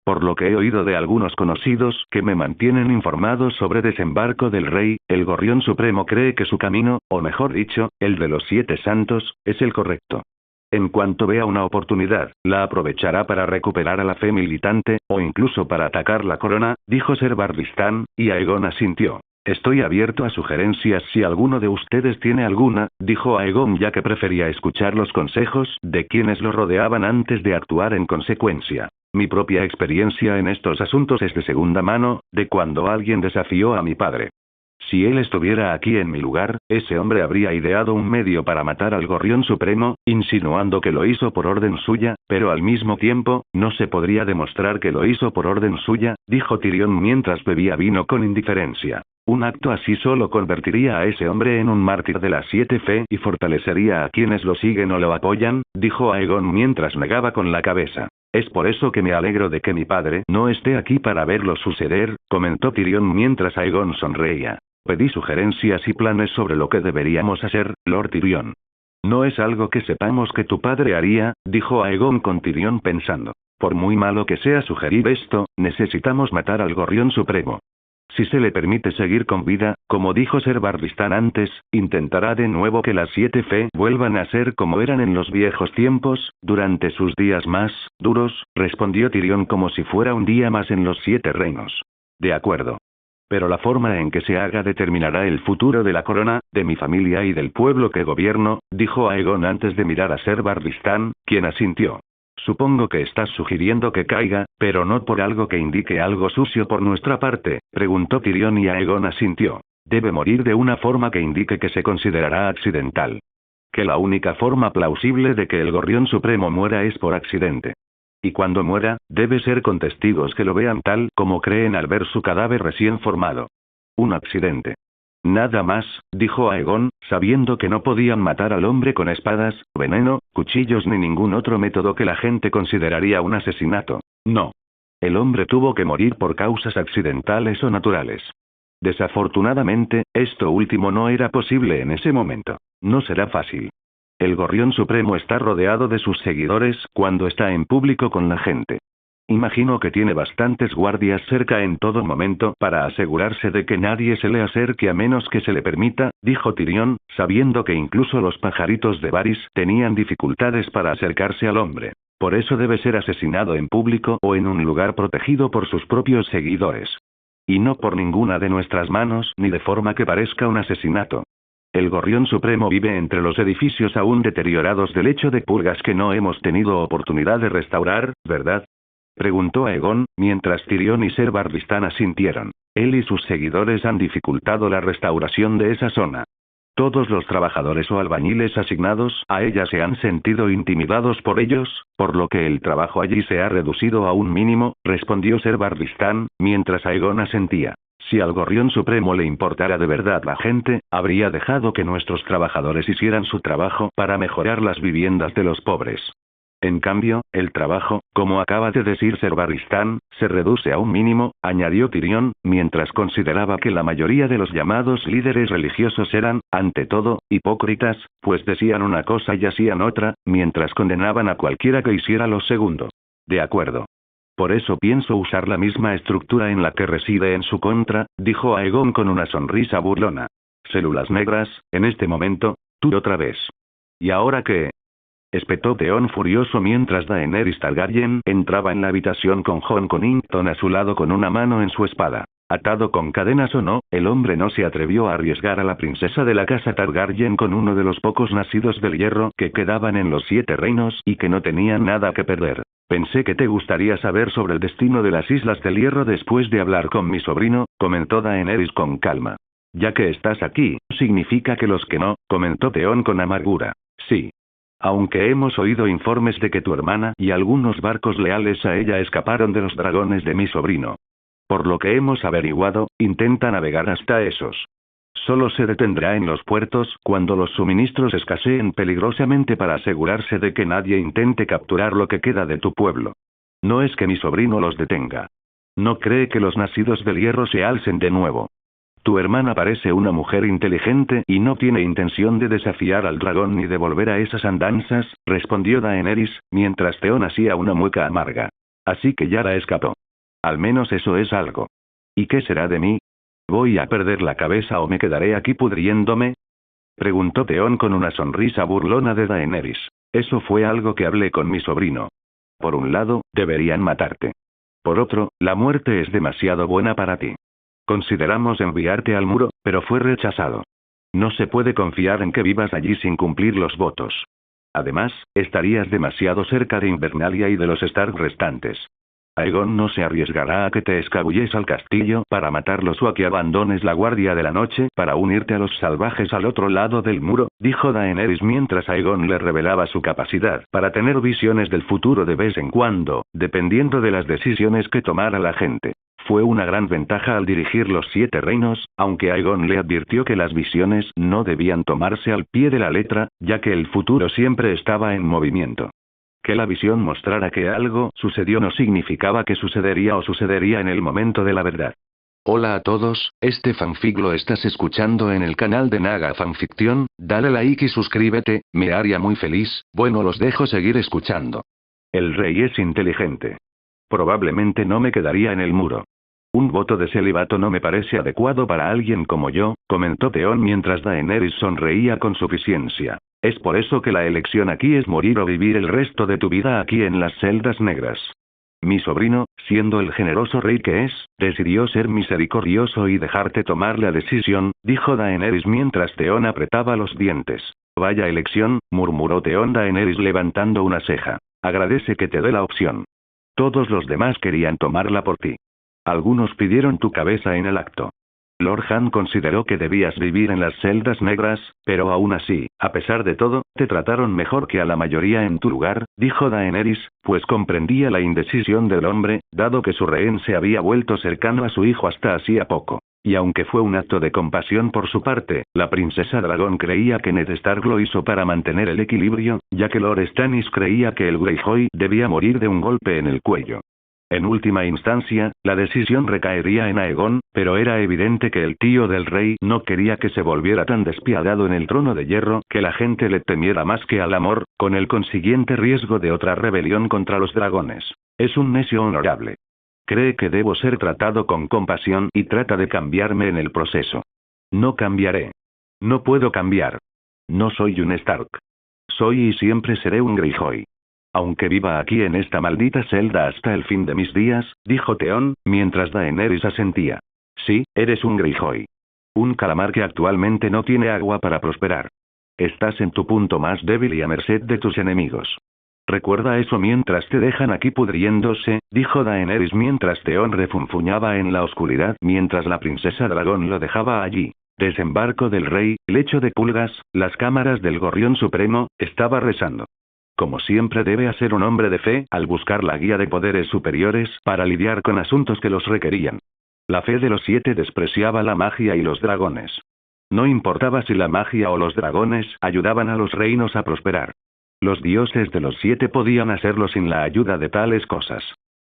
Por lo que he oído de algunos conocidos que me mantienen informados sobre desembarco del rey, el Gorrión Supremo cree que su camino, o mejor dicho, el de los 7 santos, es el correcto. En cuanto vea una oportunidad, la aprovechará para recuperar a la fe militante, o incluso para atacar la corona, dijo Ser Barristan, y Aegon asintió. Estoy abierto a sugerencias si alguno de ustedes tiene alguna, dijo Aegon ya que prefería escuchar los consejos de quienes lo rodeaban antes de actuar en consecuencia. Mi propia experiencia en estos asuntos es de segunda mano, de cuando alguien desafió a mi padre. Si él estuviera aquí en mi lugar, ese hombre habría ideado un medio para matar al Gorrión Supremo, insinuando que lo hizo por orden suya, pero al mismo tiempo, no se podría demostrar que lo hizo por orden suya, dijo Tyrion mientras bebía vino con indiferencia. Un acto así solo convertiría a ese hombre en un mártir de las 7 fe y fortalecería a quienes lo siguen o lo apoyan, dijo Aegon mientras negaba con la cabeza. Es por eso que me alegro de que mi padre no esté aquí para verlo suceder, comentó Tyrion mientras Aegon sonreía. Pedí sugerencias y planes sobre lo que deberíamos hacer, Lord Tyrion. No es algo que sepamos que tu padre haría, dijo Aegon con Tyrion pensando. Por muy malo que sea sugerir esto, necesitamos matar al Gorrión Supremo. Si se le permite seguir con vida, como dijo Ser Barristan antes, intentará de nuevo que las 7 fe vuelvan a ser como eran en los viejos tiempos, durante sus días más duros, respondió Tyrion como si fuera un día más en los 7 reinos. De acuerdo. Pero la forma en que se haga determinará el futuro de la corona, de mi familia y del pueblo que gobierno, dijo Aegon antes de mirar a Ser Barristan, quien asintió. Supongo que estás sugiriendo que caiga, pero no por algo que indique algo sucio por nuestra parte, preguntó Tyrion y Aegon asintió. Debe morir de una forma que indique que se considerará accidental. Que la única forma plausible de que el Gorrión Supremo muera es por accidente. Y cuando muera, debe ser con testigos que lo vean tal como creen al ver su cadáver recién formado. Un accidente. Nada más, dijo Aegon, sabiendo que no podían matar al hombre con espadas, veneno, cuchillos ni ningún otro método que la gente consideraría un asesinato. No. El hombre tuvo que morir por causas accidentales o naturales. Desafortunadamente, esto último no era posible en ese momento. No será fácil. El Gorrión Supremo está rodeado de sus seguidores cuando está en público con la gente. Imagino que tiene bastantes guardias cerca en todo momento para asegurarse de que nadie se le acerque a menos que se le permita, dijo Tyrion, sabiendo que incluso los pajaritos de Varys tenían dificultades para acercarse al hombre. Por eso debe ser asesinado en público o en un lugar protegido por sus propios seguidores. Y no por ninguna de nuestras manos ni de forma que parezca un asesinato. El Gorrión Supremo vive entre los edificios aún deteriorados del lecho de purgas que no hemos tenido oportunidad de restaurar, ¿verdad? Preguntó Aegon, mientras Tyrion y Ser Barristan asintieron. Él y sus seguidores han dificultado la restauración de esa zona. Todos los trabajadores o albañiles asignados a ella se han sentido intimidados por ellos, por lo que el trabajo allí se ha reducido a un mínimo, respondió Ser Barristan, mientras Aegon asentía. Si al Gorrión Supremo le importara de verdad la gente, habría dejado que nuestros trabajadores hicieran su trabajo para mejorar las viviendas de los pobres. En cambio, el trabajo, como acaba de decir Ser Barristan, se reduce a un mínimo, añadió Tyrion, mientras consideraba que la mayoría de los llamados líderes religiosos eran, ante todo, hipócritas, pues decían una cosa y hacían otra, mientras condenaban a cualquiera que hiciera lo segundo. De acuerdo. Por eso pienso usar la misma estructura en la que reside en su contra, dijo Aegon con una sonrisa burlona. Células negras, en este momento, tú otra vez. ¿Y ahora qué? Espetó Theon furioso mientras Daenerys Targaryen entraba en la habitación con Jon Connington a su lado con una mano en su espada. Atado con cadenas o no, el hombre no se atrevió a arriesgar a la princesa de la casa Targaryen con uno de los pocos nacidos del hierro que quedaban en los 7 reinos y que no tenían nada que perder. Pensé que te gustaría saber sobre el destino de las Islas del Hierro después de hablar con mi sobrino, comentó Daenerys con calma. Ya que estás aquí, significa que los que no, comentó Theon con amargura. Sí. Aunque hemos oído informes de que tu hermana y algunos barcos leales a ella escaparon de los dragones de mi sobrino. Por lo que hemos averiguado, intenta navegar hasta esos. Solo se detendrá en los puertos cuando los suministros escaseen peligrosamente para asegurarse de que nadie intente capturar lo que queda de tu pueblo. No es que mi sobrino los detenga. No cree que los nacidos del hierro se alcen de nuevo. Tu hermana parece una mujer inteligente y no tiene intención de desafiar al dragón ni de volver a esas andanzas, respondió Daenerys, mientras Theon hacía una mueca amarga. Así que Yara escapó. Al menos eso es algo. ¿Y qué será de mí? ¿Voy a perder la cabeza o me quedaré aquí pudriéndome? Preguntó Theon con una sonrisa burlona de Daenerys. Eso fue algo que hablé con mi sobrino. Por un lado, deberían matarte. Por otro, la muerte es demasiado buena para ti. Consideramos enviarte al muro, pero fue rechazado. No se puede confiar en que vivas allí sin cumplir los votos. Además, estarías demasiado cerca de Invernalia y de los Stark restantes. Aegon no se arriesgará a que te escabulles al castillo para matarlos o a que abandones la guardia de la noche para unirte a los salvajes al otro lado del muro, dijo Daenerys mientras Aegon le revelaba su capacidad para tener visiones del futuro de vez en cuando, dependiendo de las decisiones que tomara la gente. Fue una gran ventaja al dirigir los 7 reinos, aunque Aegon le advirtió que las visiones no debían tomarse al pie de la letra, ya que el futuro siempre estaba en movimiento. Que la visión mostrara que algo sucedió no significaba que sucedería o sucedería en el momento de la verdad. Hola a todos, este fanfic lo estás escuchando en el canal de Naga Fanfiction, dale like y suscríbete, me haría muy feliz, bueno los dejo seguir escuchando. El rey es inteligente. Probablemente no me quedaría en el muro. Un voto de celibato no me parece adecuado para alguien como yo, comentó Theon mientras Daenerys sonreía con suficiencia. Es por eso que la elección aquí es morir o vivir el resto de tu vida aquí en las celdas negras. Mi sobrino, siendo el generoso rey que es, decidió ser misericordioso y dejarte tomar la decisión, dijo Daenerys mientras Theon apretaba los dientes. Vaya elección, murmuró Theon Daenerys levantando una ceja. Agradece que te dé la opción. Todos los demás querían tomarla por ti. Algunos pidieron tu cabeza en el acto. Lord Han consideró que debías vivir en las celdas negras, pero aún así, a pesar de todo, te trataron mejor que a la mayoría en tu lugar, dijo Daenerys, pues comprendía la indecisión del hombre, dado que su rehén se había vuelto cercano a su hijo hasta hacía poco. Y aunque fue un acto de compasión por su parte, la princesa dragón creía que Ned Stark lo hizo para mantener el equilibrio, ya que Lord Stannis creía que el Greyjoy debía morir de un golpe en el cuello. En última instancia, la decisión recaería en Aegon, pero era evidente que el tío del rey no quería que se volviera tan despiadado en el trono de hierro que la gente le temiera más que al amor, con el consiguiente riesgo de otra rebelión contra los dragones. Es un necio honorable. Cree que debo ser tratado con compasión y trata de cambiarme en el proceso. No cambiaré. No puedo cambiar. No soy un Stark. Soy y siempre seré un Greyjoy. Aunque viva aquí en esta maldita celda hasta el fin de mis días, dijo Theon, mientras Daenerys asentía. Sí, eres un Greyjoy. Un calamar que actualmente no tiene agua para prosperar. Estás en tu punto más débil y a merced de tus enemigos. Recuerda eso mientras te dejan aquí pudriéndose, dijo Daenerys mientras Theon refunfuñaba en la oscuridad mientras la princesa dragón lo dejaba allí. Desembarco del rey, lecho de pulgas, las cámaras del Gorrión Supremo, estaba rezando. Como siempre debe ser un hombre de fe al buscar la guía de poderes superiores para lidiar con asuntos que los requerían. La fe de los 7 despreciaba la magia y los dragones. No importaba si la magia o los dragones ayudaban a los reinos a prosperar. Los dioses de los 7 podían hacerlo sin la ayuda de tales cosas.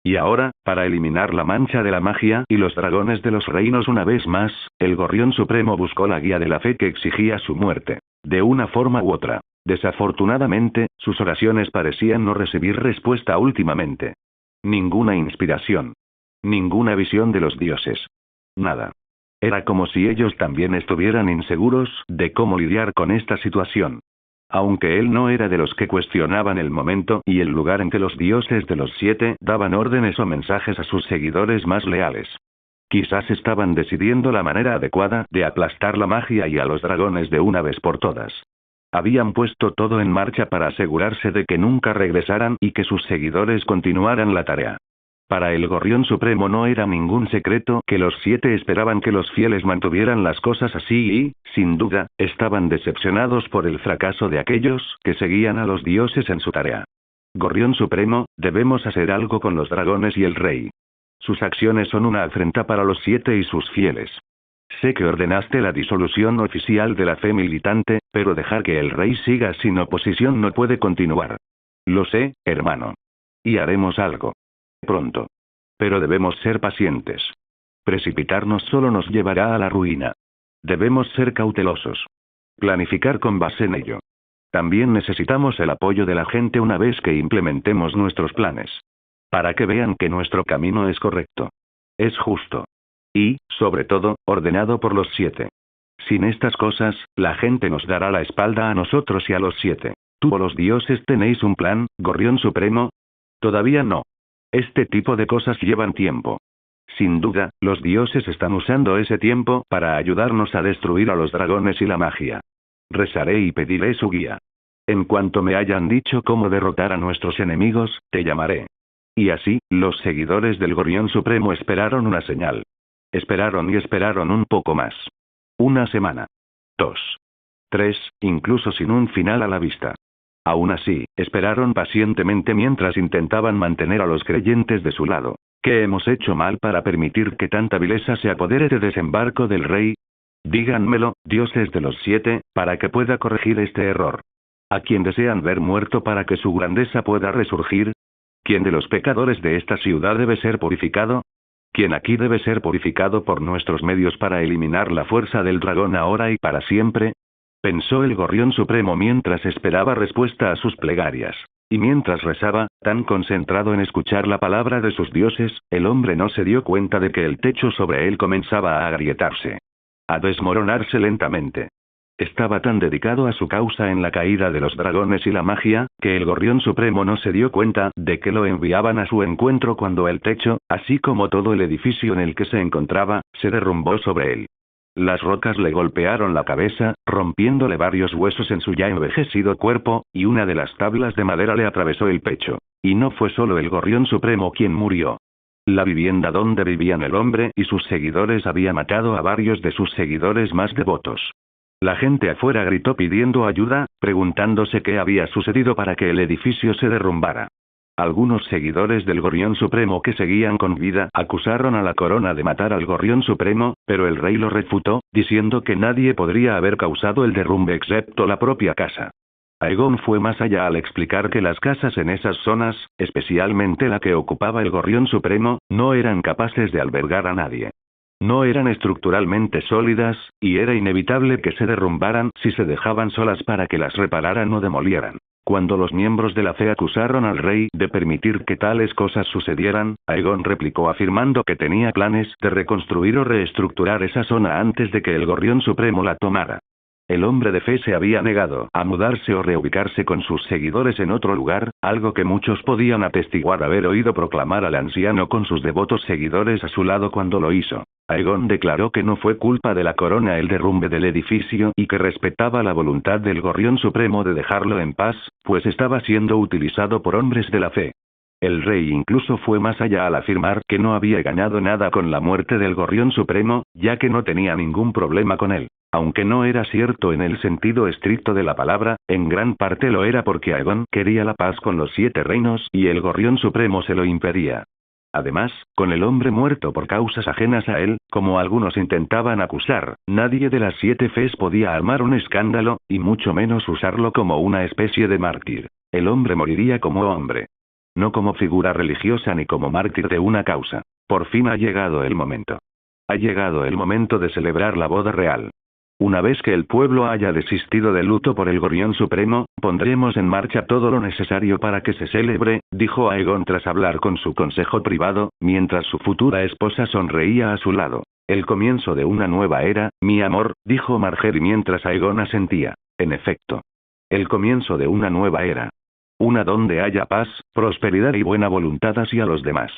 Y ahora, para eliminar la mancha de la magia y los dragones de los reinos una vez más, el Gorrión Supremo buscó la guía de la fe que exigía su muerte. De una forma u otra. Desafortunadamente, sus oraciones parecían no recibir respuesta últimamente. Ninguna inspiración. Ninguna visión de los dioses. Nada. Era como si ellos también estuvieran inseguros de cómo lidiar con esta situación. Aunque él no era de los que cuestionaban el momento y el lugar en que los dioses de los 7 daban órdenes o mensajes a sus seguidores más leales. Quizás estaban decidiendo la manera adecuada de aplastar la magia y a los dragones de una vez por todas. Habían puesto todo en marcha para asegurarse de que nunca regresaran y que sus seguidores continuaran la tarea. Para el Gorrión Supremo no era ningún secreto que los 7 esperaban que los fieles mantuvieran las cosas así y, sin duda, estaban decepcionados por el fracaso de aquellos que seguían a los dioses en su tarea. Gorrión Supremo, debemos hacer algo con los dragones y el rey. Sus acciones son una afrenta para los 7 y sus fieles. Sé que ordenaste la disolución oficial de la fe militante, pero dejar que el rey siga sin oposición no puede continuar. Lo sé, hermano. Y haremos algo. Pronto. Pero debemos ser pacientes. Precipitarnos solo nos llevará a la ruina. Debemos ser cautelosos. Planificar con base en ello. También necesitamos el apoyo de la gente una vez que implementemos nuestros planes. Para que vean que nuestro camino es correcto. Es justo. Y, sobre todo, ordenado por los 7. Sin estas cosas, la gente nos dará la espalda a nosotros y a los 7. ¿Tú o los dioses tenéis un plan, Gorrión Supremo? Todavía no. Este tipo de cosas llevan tiempo. Sin duda, los dioses están usando ese tiempo para ayudarnos a destruir a los dragones y la magia. Rezaré y pediré su guía. En cuanto me hayan dicho cómo derrotar a nuestros enemigos, te llamaré. Y así, los seguidores del Gorrión Supremo esperaron una señal. Esperaron y esperaron un poco más. 1 semana. 2. 3, incluso sin un final a la vista. Aún así, esperaron pacientemente mientras intentaban mantener a los creyentes de su lado. ¿Qué hemos hecho mal para permitir que tanta vileza se apodere de desembarco del rey? Díganmelo, dioses de los 7, para que pueda corregir este error. ¿A quién desean ver muerto para que su grandeza pueda resurgir? ¿Quién de los pecadores de esta ciudad debe ser purificado? ¿Quién aquí debe ser purificado por nuestros medios para eliminar la fuerza del dragón ahora y para siempre? Pensó el Gorrión Supremo mientras esperaba respuesta a sus plegarias. Y mientras rezaba, tan concentrado en escuchar la palabra de sus dioses, el hombre no se dio cuenta de que el techo sobre él comenzaba a agrietarse. A desmoronarse lentamente. Estaba tan dedicado a su causa en la caída de los dragones y la magia, que el Gorrión Supremo no se dio cuenta de que lo enviaban a su encuentro cuando el techo, así como todo el edificio en el que se encontraba, se derrumbó sobre él. Las rocas le golpearon la cabeza, rompiéndole varios huesos en su ya envejecido cuerpo, y una de las tablas de madera le atravesó el pecho. Y no fue solo el Gorrión Supremo quien murió. La vivienda donde vivían el hombre y sus seguidores había matado a varios de sus seguidores más devotos. La gente afuera gritó pidiendo ayuda, preguntándose qué había sucedido para que el edificio se derrumbara. Algunos seguidores del Gorrión Supremo que seguían con vida acusaron a la corona de matar al Gorrión Supremo, pero el rey lo refutó, diciendo que nadie podría haber causado el derrumbe excepto la propia casa. Aegon fue más allá al explicar que las casas en esas zonas, especialmente la que ocupaba el Gorrión Supremo, no eran capaces de albergar a nadie. No eran estructuralmente sólidas, y era inevitable que se derrumbaran si se dejaban solas para que las repararan o demolieran. Cuando los miembros de la fe acusaron al rey de permitir que tales cosas sucedieran, Aegon replicó afirmando que tenía planes de reconstruir o reestructurar esa zona antes de que el Gorrión Supremo la tomara. El hombre de fe se había negado a mudarse o reubicarse con sus seguidores en otro lugar, algo que muchos podían atestiguar haber oído proclamar al anciano con sus devotos seguidores a su lado cuando lo hizo. Aegon declaró que no fue culpa de la corona el derrumbe del edificio y que respetaba la voluntad del Gorrión Supremo de dejarlo en paz, pues estaba siendo utilizado por hombres de la fe. El rey incluso fue más allá al afirmar que no había ganado nada con la muerte del Gorrión Supremo, ya que no tenía ningún problema con él. Aunque no era cierto en el sentido estricto de la palabra, en gran parte lo era porque Aegon quería la paz con los 7 reinos y el Gorrión Supremo se lo impedía. Además, con el hombre muerto por causas ajenas a él, como algunos intentaban acusar, nadie de las 7 fes podía armar un escándalo, y mucho menos usarlo como una especie de mártir. El hombre moriría como hombre. No como figura religiosa ni como mártir de una causa. Por fin ha llegado el momento. Ha llegado el momento de celebrar la boda real. Una vez que el pueblo haya desistido del luto por el Gorrión Supremo, pondremos en marcha todo lo necesario para que se celebre, dijo Aegon tras hablar con su consejo privado, mientras su futura esposa sonreía a su lado. El comienzo de una nueva era, mi amor, dijo Margaery mientras Aegon asentía. En efecto. El comienzo de una nueva era. Una donde haya paz, prosperidad y buena voluntad hacia los demás.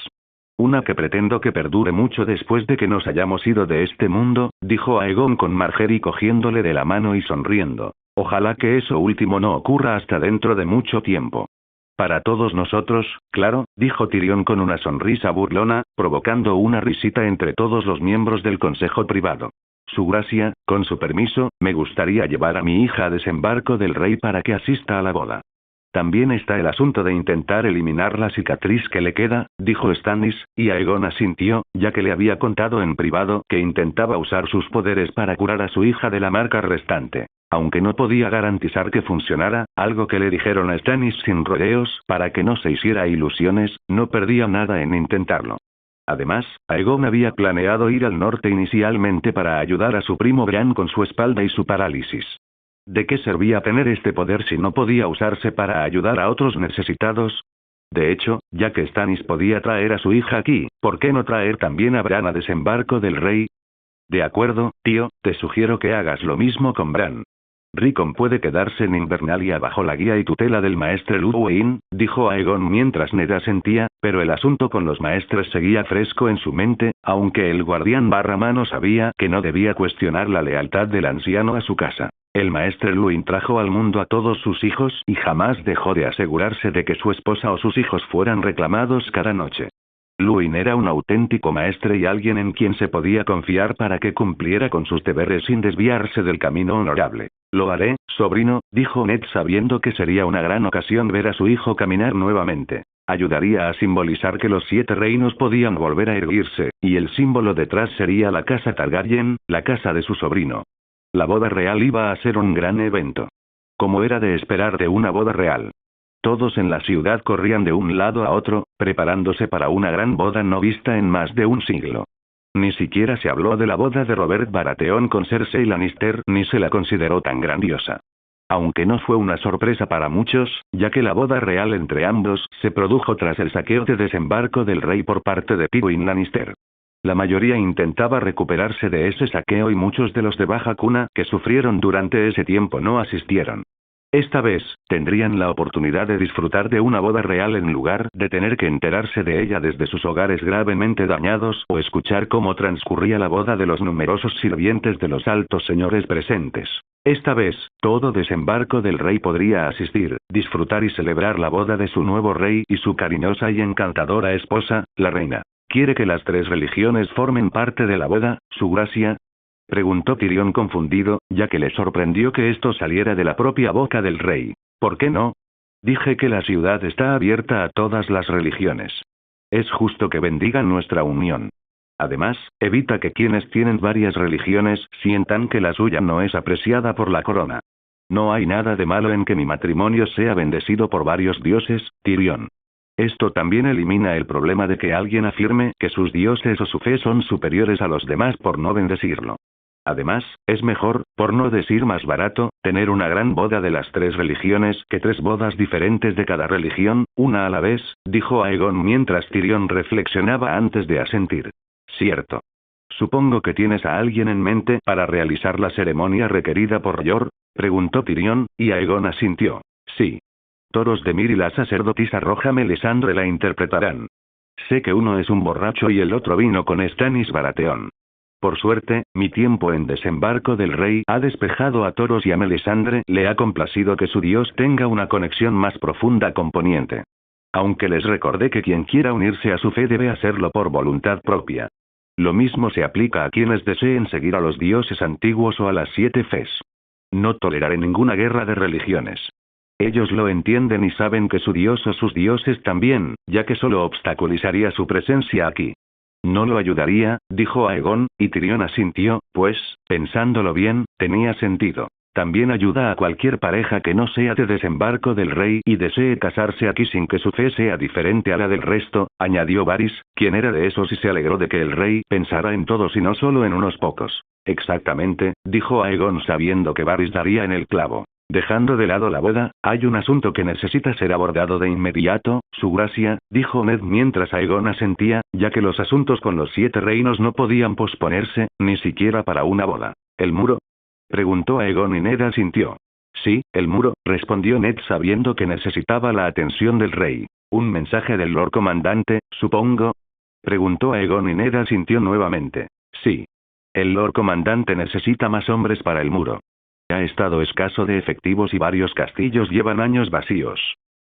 Una que pretendo que perdure mucho después de que nos hayamos ido de este mundo, dijo Aegon con Margaery cogiéndole de la mano y sonriendo. Ojalá que eso último no ocurra hasta dentro de mucho tiempo. Para todos nosotros, claro, dijo Tyrion con una sonrisa burlona, provocando una risita entre todos los miembros del consejo privado. Su gracia, con su permiso, me gustaría llevar a mi hija a desembarco del rey para que asista a la boda. También está el asunto de intentar eliminar la cicatriz que le queda, dijo Stannis, y Aegon asintió, ya que le había contado en privado que intentaba usar sus poderes para curar a su hija de la marca restante. Aunque no podía garantizar que funcionara, algo que le dijeron a Stannis sin rodeos, para que no se hiciera ilusiones, no perdía nada en intentarlo. Además, Aegon había planeado ir al norte inicialmente para ayudar a su primo Bran con su espalda y su parálisis. ¿De qué servía tener este poder si no podía usarse para ayudar a otros necesitados? De hecho, ya que Stannis podía traer a su hija aquí, ¿por qué no traer también a Bran a desembarco del rey? De acuerdo, tío, te sugiero que hagas lo mismo con Bran. Rickon puede quedarse en Invernalia bajo la guía y tutela del maestre Luwin, dijo Aegon mientras Ned asentía, pero el asunto con los maestres seguía fresco en su mente, aunque el guardián Barramano sabía que no debía cuestionar la lealtad del anciano a su casa. El maestre Luwin trajo al mundo a todos sus hijos y jamás dejó de asegurarse de que su esposa o sus hijos fueran reclamados cada noche. Luwin era un auténtico maestre y alguien en quien se podía confiar para que cumpliera con sus deberes sin desviarse del camino honorable. Lo haré, sobrino, dijo Ned sabiendo que sería una gran ocasión ver a su hijo caminar nuevamente. Ayudaría a simbolizar que los 7 reinos podían volver a erguirse, y el símbolo detrás sería la casa Targaryen, la casa de su sobrino. La boda real iba a ser un gran evento. Como era de esperar de una boda real. Todos en la ciudad corrían de un lado a otro, preparándose para una gran boda no vista en más de un siglo. Ni siquiera se habló de la boda de Robert Baratheon con Cersei Lannister ni se la consideró tan grandiosa. Aunque no fue una sorpresa para muchos, ya que la boda real entre ambos se produjo tras el saqueo de desembarco del rey por parte de Tywin Lannister. La mayoría intentaba recuperarse de ese saqueo y muchos de los de baja cuna que sufrieron durante ese tiempo no asistieron. Esta vez, tendrían la oportunidad de disfrutar de una boda real en lugar de tener que enterarse de ella desde sus hogares gravemente dañados o escuchar cómo transcurría la boda de los numerosos sirvientes de los altos señores presentes. Esta vez, todo desembarco del rey podría asistir, disfrutar y celebrar la boda de su nuevo rey y su cariñosa y encantadora esposa, la reina. ¿Quiere que las tres religiones formen parte de la boda, su gracia? Preguntó Tyrion confundido, ya que le sorprendió que esto saliera de la propia boca del rey. ¿Por qué no? Dije que la ciudad está abierta a todas las religiones. Es justo que bendigan nuestra unión. Además, evita que quienes tienen varias religiones sientan que la suya no es apreciada por la corona. No hay nada de malo en que mi matrimonio sea bendecido por varios dioses, Tyrion. Esto también elimina el problema de que alguien afirme que sus dioses o su fe son superiores a los demás por no bendecirlo. Además, es mejor, por no decir más barato, tener una gran boda de las tres religiones que tres bodas diferentes de cada religión, una a la vez, dijo Aegon mientras Tyrion reflexionaba antes de asentir. Cierto. Supongo que tienes a alguien en mente para realizar la ceremonia requerida por Yor, preguntó Tyrion, y Aegon asintió. Sí. Toros de Mir y la sacerdotisa roja Melisandre la interpretarán. Sé que uno es un borracho y el otro vino con Stannis Baratheon. Por suerte, mi tiempo en Desembarco del Rey ha despejado a Toros y a Melisandre le ha complacido que su dios tenga una conexión más profunda con Poniente. Aunque les recordé que quien quiera unirse a su fe debe hacerlo por voluntad propia. Lo mismo se aplica a quienes deseen seguir a los dioses antiguos o a las 7 fes. No toleraré ninguna guerra de religiones. Ellos lo entienden y saben que su dios o sus dioses también, ya que solo obstaculizaría su presencia aquí. No lo ayudaría, dijo Aegon, y Tyrion asintió, pues, pensándolo bien, tenía sentido. También ayuda a cualquier pareja que no sea de Desembarco del Rey y desee casarse aquí sin que su fe sea diferente a la del resto, añadió Varys, quien era de esos y se alegró de que el rey pensara en todos y no solo en unos pocos. Exactamente, dijo Aegon sabiendo que Varys daría en el clavo. Dejando de lado la boda, hay un asunto que necesita ser abordado de inmediato, su gracia, dijo Ned mientras Aegon asentía, ya que los asuntos con los 7 reinos no podían posponerse, ni siquiera para una boda. ¿El muro? Preguntó Aegon y Ned asintió. Sí, el muro, respondió Ned sabiendo que necesitaba la atención del rey. ¿Un mensaje del Lord Comandante, supongo? Preguntó Aegon y Ned asintió nuevamente. Sí. El Lord Comandante necesita más hombres para el muro. Ha estado escaso de efectivos y varios castillos llevan años vacíos.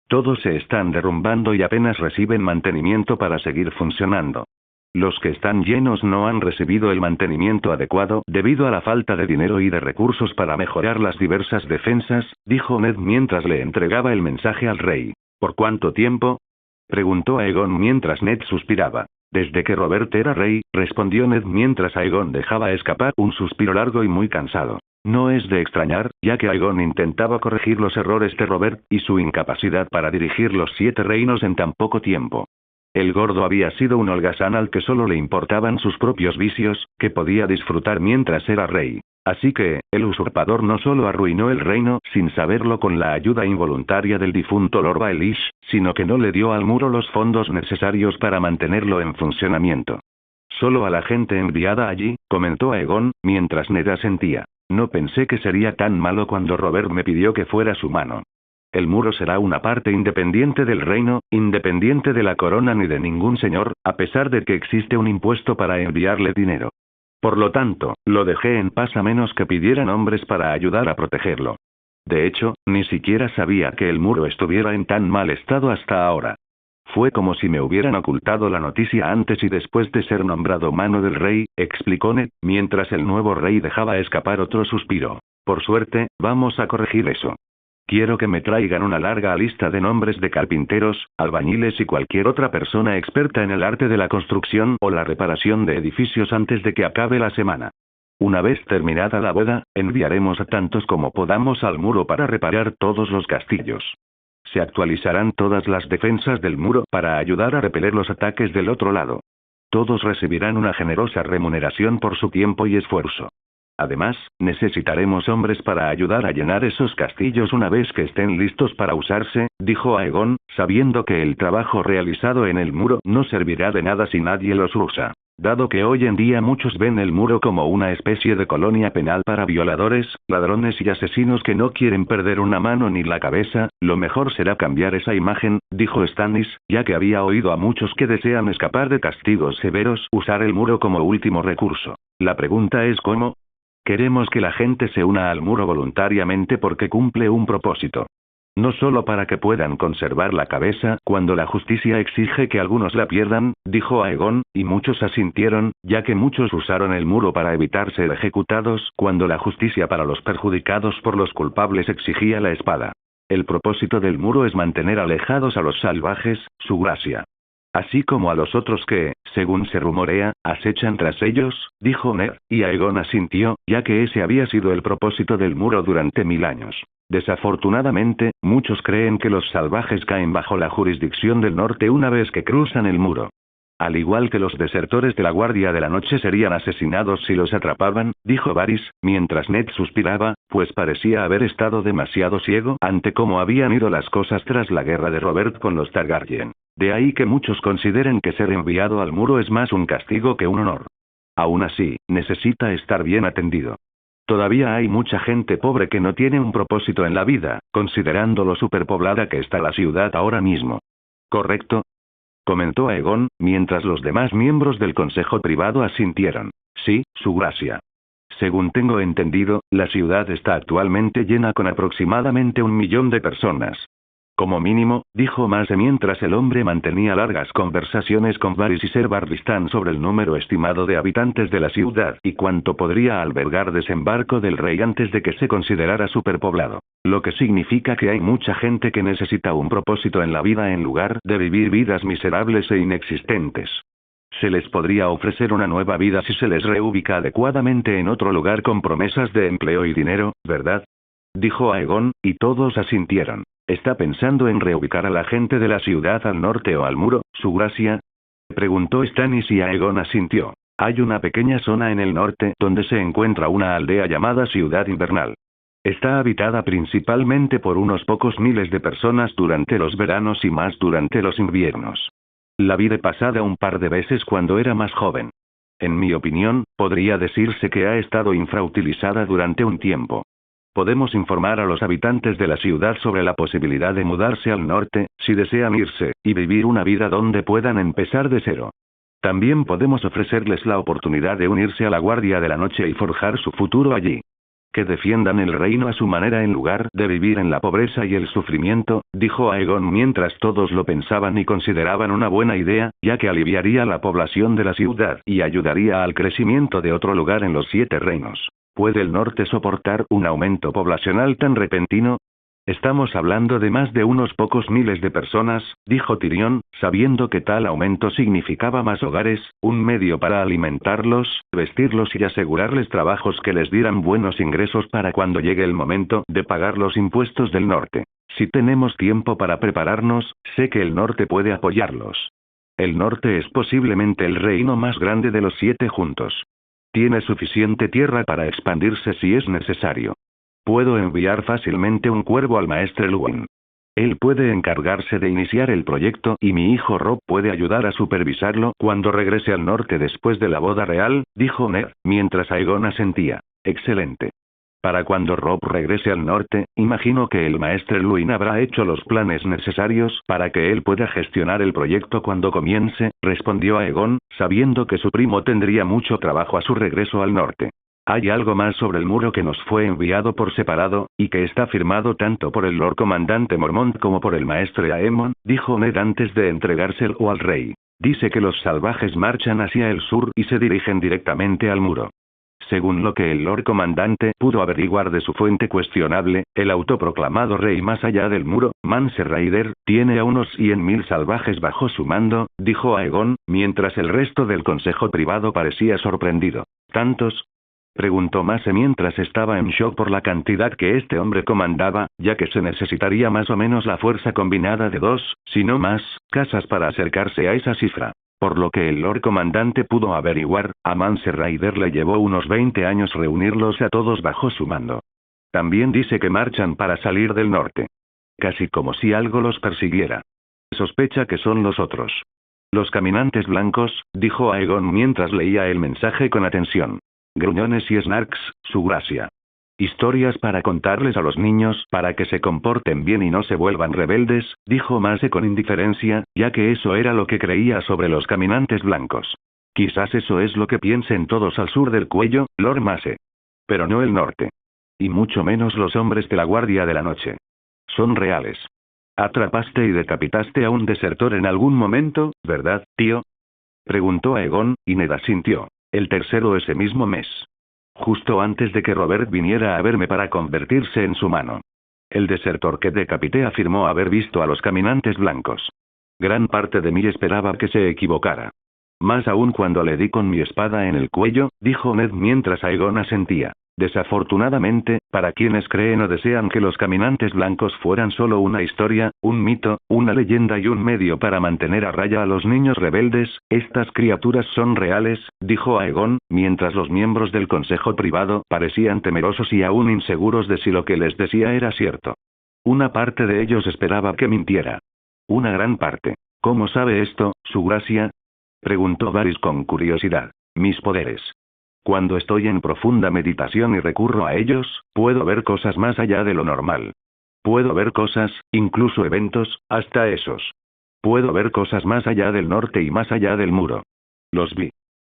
Todos se están derrumbando y apenas reciben mantenimiento para seguir funcionando. Los que están llenos no han recibido el mantenimiento adecuado debido a la falta de dinero y de recursos para mejorar las diversas defensas, dijo Ned mientras le entregaba el mensaje al rey. ¿Por cuánto tiempo? Preguntó Aegon mientras Ned suspiraba. Desde que Robert era rey, respondió Ned mientras Aegon dejaba escapar un suspiro largo y muy cansado. No es de extrañar, ya que Aegon intentaba corregir los errores de Robert y su incapacidad para dirigir los 7 reinos en tan poco tiempo. El gordo había sido un holgazán al que solo le importaban sus propios vicios, que podía disfrutar mientras era rey. Así que, el usurpador no solo arruinó el reino sin saberlo con la ayuda involuntaria del difunto Lord Baelish, sino que no le dio al muro los fondos necesarios para mantenerlo en funcionamiento. Solo a la gente enviada allí, comentó Aegon, mientras Ned asentía. No pensé que sería tan malo cuando Robert me pidió que fuera su mano. El muro será una parte independiente del reino, independiente de la corona ni de ningún señor, a pesar de que existe un impuesto para enviarle dinero. Por lo tanto, lo dejé en paz a menos que pidieran hombres para ayudar a protegerlo. De hecho, ni siquiera sabía que el muro estuviera en tan mal estado hasta ahora. Fue como si me hubieran ocultado la noticia antes y después de ser nombrado mano del rey, explicó Ned, mientras el nuevo rey dejaba escapar otro suspiro. Por suerte, vamos a corregir eso. Quiero que me traigan una larga lista de nombres de carpinteros, albañiles y cualquier otra persona experta en el arte de la construcción o la reparación de edificios antes de que acabe la semana. Una vez terminada la boda, enviaremos a tantos como podamos al muro para reparar todos los castillos. Se actualizarán todas las defensas del muro para ayudar a repeler los ataques del otro lado. Todos recibirán una generosa remuneración por su tiempo y esfuerzo. Además, necesitaremos hombres para ayudar a llenar esos castillos una vez que estén listos para usarse, dijo Aegon, sabiendo que el trabajo realizado en el muro no servirá de nada si nadie los usa. Dado que hoy en día muchos ven el muro como una especie de colonia penal para violadores, ladrones y asesinos que no quieren perder una mano ni la cabeza, lo mejor será cambiar esa imagen, dijo Stannis, ya que había oído a muchos que desean escapar de castigos severos usar el muro como último recurso. La pregunta es ¿cómo? Queremos que la gente se una al muro voluntariamente porque cumple un propósito. No solo para que puedan conservar la cabeza cuando la justicia exige que algunos la pierdan, dijo Aegon, y muchos asintieron, ya que muchos usaron el muro para evitar ser ejecutados cuando la justicia para los perjudicados por los culpables exigía la espada. El propósito del muro es mantener alejados a los salvajes, su gracia. Así como a los otros que, según se rumorea, acechan tras ellos, dijo Ned, y Aegon asintió, ya que ese había sido el propósito del muro durante 1000 años. Desafortunadamente, muchos creen que los salvajes caen bajo la jurisdicción del norte una vez que cruzan el muro. Al igual que los desertores de la Guardia de la Noche serían asesinados si los atrapaban, dijo Varys, mientras Ned suspiraba, pues parecía haber estado demasiado ciego ante cómo habían ido las cosas tras la guerra de Robert con los Targaryen. De ahí que muchos consideren que ser enviado al muro es más un castigo que un honor. Aún así, necesita estar bien atendido. Todavía hay mucha gente pobre que no tiene un propósito en la vida, considerando lo superpoblada que está la ciudad ahora mismo. ¿Correcto?, comentó Aegon, mientras los demás miembros del consejo privado asintieron. Sí, su gracia. Según tengo entendido, la ciudad está actualmente llena con aproximadamente 1 millón de personas. Como mínimo, dijo Mase mientras el hombre mantenía largas conversaciones con Varys y Ser Barristan sobre el número estimado de habitantes de la ciudad y cuánto podría albergar desembarco del rey antes de que se considerara superpoblado. Lo que significa que hay mucha gente que necesita un propósito en la vida en lugar de vivir vidas miserables e inexistentes. Se les podría ofrecer una nueva vida si se les reubica adecuadamente en otro lugar con promesas de empleo y dinero, ¿verdad?, dijo Aegon, y todos asintieron. ¿Está pensando en reubicar a la gente de la ciudad al norte o al muro, su gracia?, preguntó Stannis y Aegon asintió. Hay una pequeña zona en el norte donde se encuentra una aldea llamada Ciudad Invernal. Está habitada principalmente por unos pocos miles de personas durante los veranos y más durante los inviernos. La vi de pasada un par de veces cuando era más joven. En mi opinión, podría decirse que ha estado infrautilizada durante un tiempo. Podemos informar a los habitantes de la ciudad sobre la posibilidad de mudarse al norte, si desean irse, y vivir una vida donde puedan empezar de cero. También podemos ofrecerles la oportunidad de unirse a la Guardia de la Noche y forjar su futuro allí. Que defiendan el reino a su manera en lugar de vivir en la pobreza y el sufrimiento, dijo Aegon mientras todos lo pensaban y consideraban una buena idea, ya que aliviaría la población de la ciudad y ayudaría al crecimiento de otro lugar en los 7 reinos. ¿Puede el norte soportar un aumento poblacional tan repentino? Estamos hablando de más de unos pocos miles de personas, dijo Tyrion, sabiendo que tal aumento significaba más hogares, un medio para alimentarlos, vestirlos y asegurarles trabajos que les dieran buenos ingresos para cuando llegue el momento de pagar los impuestos del norte. Si tenemos tiempo para prepararnos, sé que el norte puede apoyarlos. El norte es posiblemente el reino más grande de los 7 juntos. Tiene suficiente tierra para expandirse si es necesario. Puedo enviar fácilmente un cuervo al maestre Luwin. Él puede encargarse de iniciar el proyecto y mi hijo Robb puede ayudar a supervisarlo cuando regrese al norte después de la boda real, dijo Ned, mientras Aegon asentía. Excelente. Para cuando Robb regrese al norte, imagino que el maestre Luwin habrá hecho los planes necesarios para que él pueda gestionar el proyecto cuando comience, respondió Aegon, sabiendo que su primo tendría mucho trabajo a su regreso al norte. Hay algo más sobre el muro que nos fue enviado por separado, y que está firmado tanto por el Lord Comandante Mormont como por el maestre Aemon, dijo Ned antes de entregárselo al rey. Dice que los salvajes marchan hacia el sur y se dirigen directamente al muro. Según lo que el Lord Comandante pudo averiguar de su fuente cuestionable, el autoproclamado rey más allá del muro, Mance Rayder, tiene a unos 100.000 salvajes bajo su mando, dijo Aegon, mientras el resto del consejo privado parecía sorprendido. ¿Tantos?, preguntó Mase mientras estaba en shock por la cantidad que este hombre comandaba, ya que se necesitaría más o menos la fuerza combinada de 2, si no más, casas para acercarse a esa cifra. Por lo que el Lord Comandante pudo averiguar, a Mance Rayder le llevó unos 20 años reunirlos a todos bajo su mando. También dice que marchan para salir del norte. Casi como si algo los persiguiera. Sospecha que son los otros. Los caminantes blancos, dijo Aegon mientras leía el mensaje con atención. Gruñones y snarks, su gracia. Historias para contarles a los niños para que se comporten bien y no se vuelvan rebeldes, dijo Mase con indiferencia, ya que eso era lo que creía sobre los caminantes blancos. Quizás eso es lo que piensen todos al sur del cuello, Lord Mase. Pero no el norte. Y mucho menos los hombres de la Guardia de la Noche. Son reales. Atrapaste y decapitaste a un desertor en algún momento, ¿verdad, tío? Preguntó Aegon, y Ned asintió. El tercero ese mismo mes. Justo antes de que Robert viniera a verme para convertirse en su mano. El desertor que decapité afirmó haber visto a los caminantes blancos. Gran parte de mí esperaba que se equivocara. Más aún cuando le di con mi espada en el cuello, dijo Ned mientras Aegon asentía. Desafortunadamente, para quienes creen o desean que los caminantes blancos fueran solo una historia, un mito, una leyenda y un medio para mantener a raya a los niños rebeldes, estas criaturas son reales, dijo Aegon, mientras los miembros del consejo privado parecían temerosos y aún inseguros de si lo que les decía era cierto. Una parte de ellos esperaba que mintiera. Una gran parte. ¿Cómo sabe esto, su gracia? Preguntó Varys con curiosidad. Mis poderes. Cuando estoy en profunda meditación y recurro a ellos, puedo ver cosas más allá de lo normal. Puedo ver cosas, incluso eventos, hasta esos. Puedo ver cosas más allá del norte y más allá del muro. Los vi.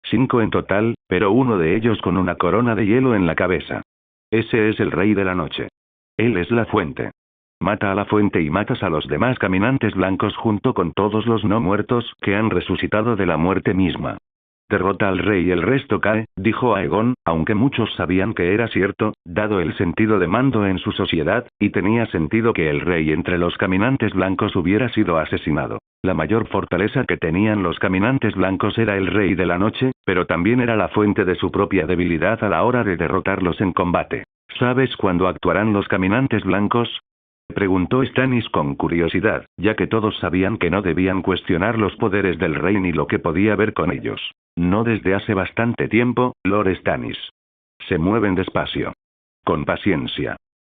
5 en total, pero uno de ellos con una corona de hielo en la cabeza. Ese es el rey de la noche. Él es la fuente. Mata a la fuente y matas a los demás caminantes blancos junto con todos los no muertos que han resucitado de la muerte misma. Derrota al rey y el resto cae, dijo Aegon, aunque muchos sabían que era cierto, dado el sentido de mando en su sociedad, y tenía sentido que el rey entre los caminantes blancos hubiera sido asesinado. La mayor fortaleza que tenían los caminantes blancos era el rey de la noche, pero también era la fuente de su propia debilidad a la hora de derrotarlos en combate. ¿Sabes cuándo actuarán los caminantes blancos? Preguntó Stannis con curiosidad, ya que todos sabían que no debían cuestionar los poderes del rey ni lo que podía ver con ellos. No desde hace bastante tiempo, Lord Stannis. Se mueven despacio. Con paciencia.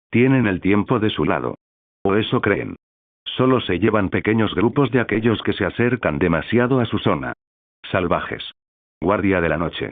Tienen el tiempo de su lado. O eso creen. Solo se llevan pequeños grupos de aquellos que se acercan demasiado a su zona. Salvajes. Guardia de la noche.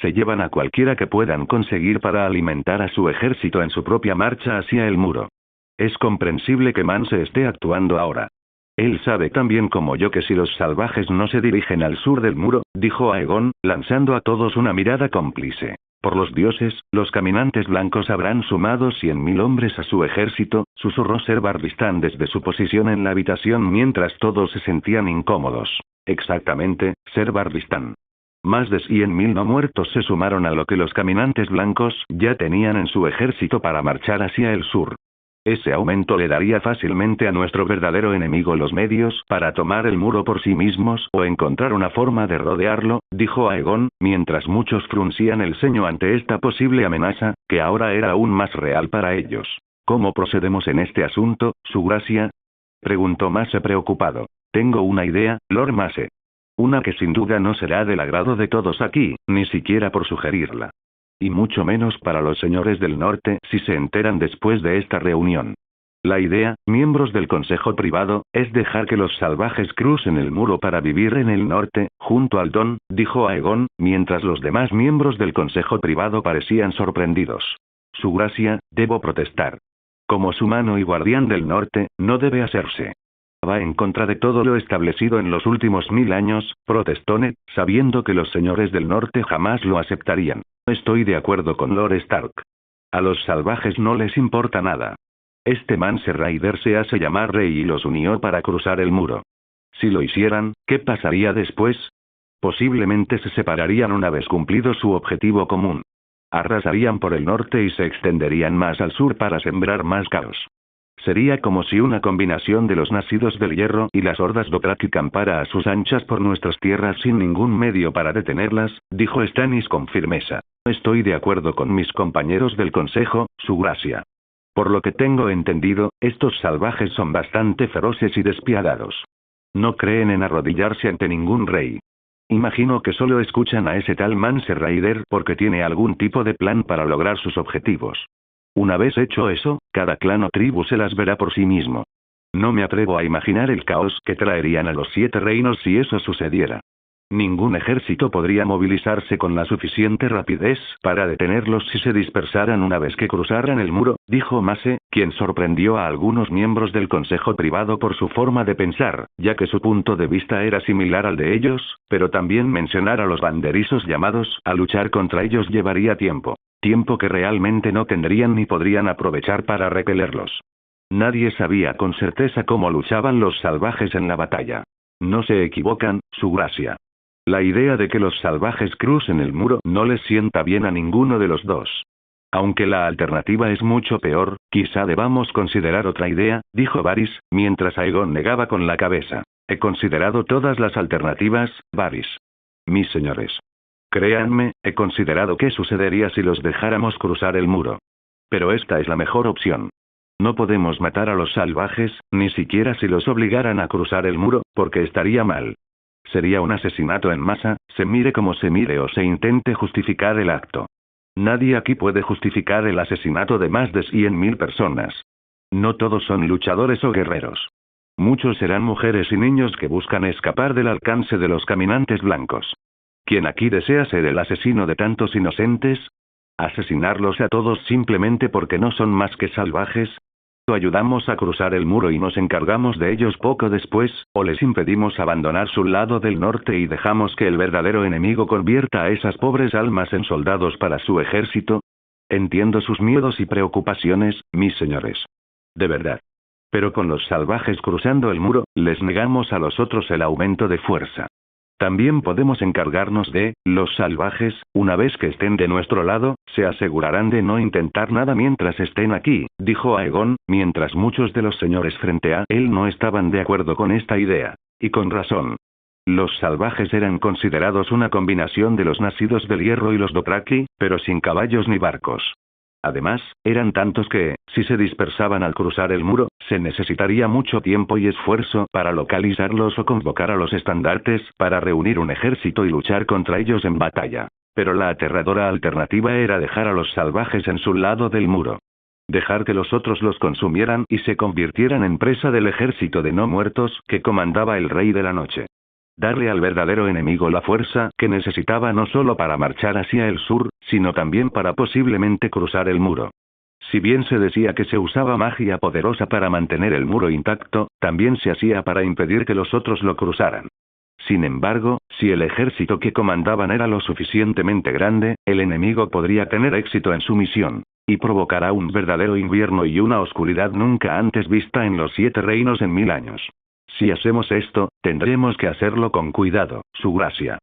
Se llevan a cualquiera que puedan conseguir para alimentar a su ejército en su propia marcha hacia el muro. Es comprensible que Mance esté actuando ahora. Él sabe tan bien como yo que si los salvajes no se dirigen al sur del muro, dijo Aegon, lanzando a todos una mirada cómplice. Por los dioses, los caminantes blancos habrán sumado 100.000 hombres a su ejército, susurró Ser Barristan desde su posición en la habitación mientras todos se sentían incómodos. Exactamente, Ser Barristan. Más de 100.000 no muertos se sumaron a lo que los caminantes blancos ya tenían en su ejército para marchar hacia el sur. Ese aumento le daría fácilmente a nuestro verdadero enemigo los medios para tomar el muro por sí mismos o encontrar una forma de rodearlo, dijo Aegon, mientras muchos fruncían el ceño ante esta posible amenaza, que ahora era aún más real para ellos. ¿Cómo procedemos en este asunto, su gracia? Preguntó Mace preocupado. Tengo una idea, Lord Mace. Una que sin duda no será del agrado de todos aquí, ni siquiera por sugerirla. Y mucho menos para los señores del norte si se enteran después de esta reunión. La idea, miembros del consejo privado, es dejar que los salvajes crucen el muro para vivir en el norte, junto al Don, dijo Aegon, mientras los demás miembros del consejo privado parecían sorprendidos. Su gracia, debo protestar. Como su mano y guardián del norte, no debe hacerse. Va en contra de todo lo establecido en los últimos 1000 años, protestó Ned, sabiendo que los señores del norte jamás lo aceptarían. Estoy de acuerdo con Lord Stark. A los salvajes no les importa nada. Este Mance Rayder se hace llamar rey y los unió para cruzar el muro. Si lo hicieran, ¿qué pasaría después? Posiblemente se separarían una vez cumplido su objetivo común. Arrasarían por el norte y se extenderían más al sur para sembrar más caos. Sería como si una combinación de los nacidos del hierro y las hordas Dothraki campara a sus anchas por nuestras tierras sin ningún medio para detenerlas, dijo Stannis con firmeza. Estoy de acuerdo con mis compañeros del consejo, su gracia. Por lo que tengo entendido, estos salvajes son bastante feroces y despiadados. No creen en arrodillarse ante ningún rey. Imagino que solo escuchan a ese tal Mance Rayder porque tiene algún tipo de plan para lograr sus objetivos. Una vez hecho eso, cada clan o tribu se las verá por sí mismo. No me atrevo a imaginar el caos que traerían a los 7 reinos si eso sucediera. Ningún ejército podría movilizarse con la suficiente rapidez para detenerlos si se dispersaran una vez que cruzaran el muro, dijo Mace, quien sorprendió a algunos miembros del consejo privado por su forma de pensar, ya que su punto de vista era similar al de ellos, pero también mencionar a los banderizos llamados a luchar contra ellos llevaría tiempo. Tiempo que realmente no tendrían ni podrían aprovechar para repelerlos. Nadie sabía con certeza cómo luchaban los salvajes en la batalla. No se equivocan, su gracia. La idea de que los salvajes crucen el muro no les sienta bien a ninguno de los dos. Aunque la alternativa es mucho peor, quizá debamos considerar otra idea, dijo Varys, mientras Aegon negaba con la cabeza. He considerado todas las alternativas, Varys. Mis señores. Créanme, he considerado qué sucedería si los dejáramos cruzar el muro. Pero esta es la mejor opción. No podemos matar a los salvajes, ni siquiera si los obligaran a cruzar el muro, porque estaría mal. Sería un asesinato en masa, se mire como se mire o se intente justificar el acto. Nadie aquí puede justificar el asesinato de más de 100.000 personas. No todos son luchadores o guerreros. Muchos serán mujeres y niños que buscan escapar del alcance de los caminantes blancos. ¿Quién aquí desea ser el asesino de tantos inocentes? ¿Asesinarlos a todos simplemente porque no son más que salvajes? ¿O ayudamos a cruzar el muro y nos encargamos de ellos poco después, o les impedimos abandonar su lado del norte y dejamos que el verdadero enemigo convierta a esas pobres almas en soldados para su ejército? Entiendo sus miedos y preocupaciones, mis señores. De verdad. Pero con los salvajes cruzando el muro, les negamos a los otros el aumento de fuerza. También podemos encargarnos de, los salvajes, una vez que estén de nuestro lado, se asegurarán de no intentar nada mientras estén aquí, dijo Aegon, mientras muchos de los señores frente a él no estaban de acuerdo con esta idea. Y con razón. Los salvajes eran considerados una combinación de los nacidos del hierro y los Dothraki, pero sin caballos ni barcos. Además, eran tantos que, si se dispersaban al cruzar el muro, se necesitaría mucho tiempo y esfuerzo para localizarlos o convocar a los estandartes para reunir un ejército y luchar contra ellos en batalla. Pero la aterradora alternativa era dejar a los salvajes en su lado del muro. Dejar que los otros los consumieran y se convirtieran en presa del ejército de no muertos que comandaba el Rey de la Noche. Darle al verdadero enemigo la fuerza que necesitaba no solo para marchar hacia el sur, sino también para posiblemente cruzar el muro. Si bien se decía que se usaba magia poderosa para mantener el muro intacto, también se hacía para impedir que los otros lo cruzaran. Sin embargo, si el ejército que comandaban era lo suficientemente grande, el enemigo podría tener éxito en su misión, y provocará un verdadero invierno y una oscuridad nunca antes vista en los 7 reinos en 1000 años. Si hacemos esto, tendremos que hacerlo con cuidado, su gracia.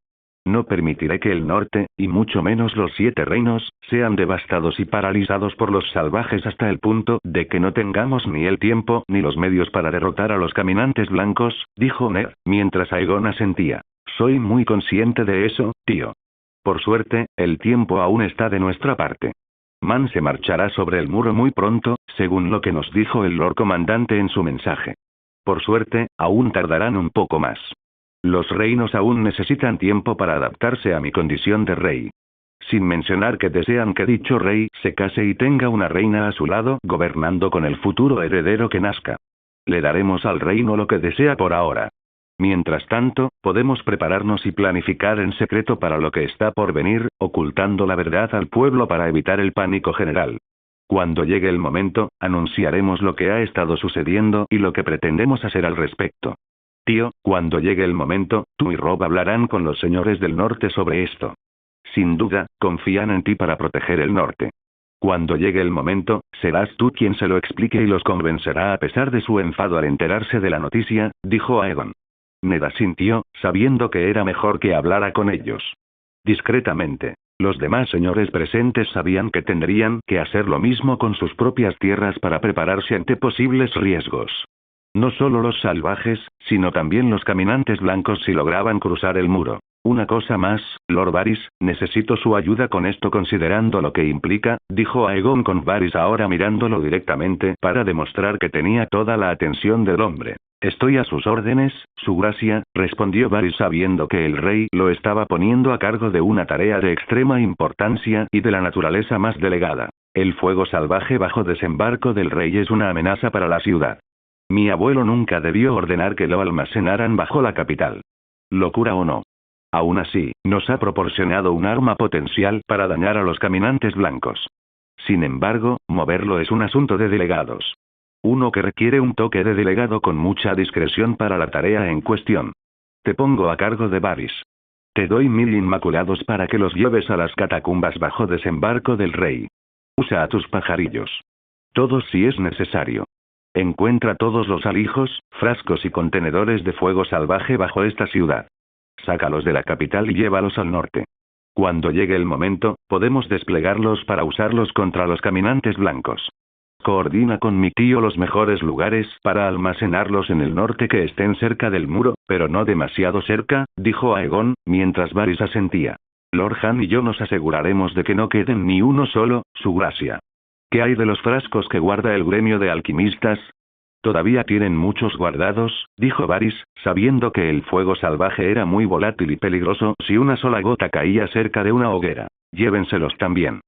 No permitiré que el norte, y mucho menos los 7 reinos, sean devastados y paralizados por los salvajes hasta el punto de que no tengamos ni el tiempo ni los medios para derrotar a los caminantes blancos, dijo Ned, mientras Aegon asentía. Soy muy consciente de eso, tío. Por suerte, el tiempo aún está de nuestra parte. Man se marchará sobre el muro muy pronto, según lo que nos dijo el Lord Comandante en su mensaje. Por suerte, aún tardarán un poco más. Los reinos aún necesitan tiempo para adaptarse a mi condición de rey. Sin mencionar que desean que dicho rey se case y tenga una reina a su lado, gobernando con el futuro heredero que nazca. Le daremos al reino lo que desea por ahora. Mientras tanto, podemos prepararnos y planificar en secreto para lo que está por venir, ocultando la verdad al pueblo para evitar el pánico general. Cuando llegue el momento, anunciaremos lo que ha estado sucediendo y lo que pretendemos hacer al respecto. Tío, cuando llegue el momento, tú y Robb hablarán con los señores del norte sobre esto. Sin duda, confían en ti para proteger el norte. Cuando llegue el momento, serás tú quien se lo explique y los convencerá a pesar de su enfado al enterarse de la noticia, dijo Aegon. Ned asintió, sabiendo que era mejor que hablara con ellos. Discretamente. Los demás señores presentes sabían que tendrían que hacer lo mismo con sus propias tierras para prepararse ante posibles riesgos. No solo los salvajes, sino también los caminantes blancos si lograban cruzar el muro. Una cosa más, Lord Varys, necesito su ayuda con esto considerando lo que implica, dijo Aegon con Varys ahora mirándolo directamente para demostrar que tenía toda la atención del hombre. Estoy a sus órdenes, su gracia, respondió Varys sabiendo que el rey lo estaba poniendo a cargo de una tarea de extrema importancia y de la naturaleza más delegada. El fuego salvaje bajo desembarco del rey es una amenaza para la ciudad. Mi abuelo nunca debió ordenar que lo almacenaran bajo la capital. Locura o no. Aún así, nos ha proporcionado un arma potencial para dañar a los caminantes blancos. Sin embargo, moverlo es un asunto de delegados. Uno que requiere un toque de delegado con mucha discreción para la tarea en cuestión. Te pongo a cargo de Varys. Te doy 1000 inmaculados para que los lleves a las catacumbas bajo desembarco del rey. Usa a tus pajarillos. Todos si es necesario. Encuentra todos los alijos, frascos y contenedores de fuego salvaje bajo esta ciudad. Sácalos de la capital y llévalos al norte. Cuando llegue el momento, podemos desplegarlos para usarlos contra los caminantes blancos. Coordina con mi tío los mejores lugares para almacenarlos en el norte que estén cerca del muro, pero no demasiado cerca, dijo Aegon, mientras Varys asentía. Lord Han y yo nos aseguraremos de que no queden ni uno solo, su gracia. ¿Qué hay de los frascos que guarda el gremio de alquimistas? Todavía tienen muchos guardados, dijo Varys, sabiendo que el fuego salvaje era muy volátil y peligroso si una sola gota caía cerca de una hoguera. Llévenselos también.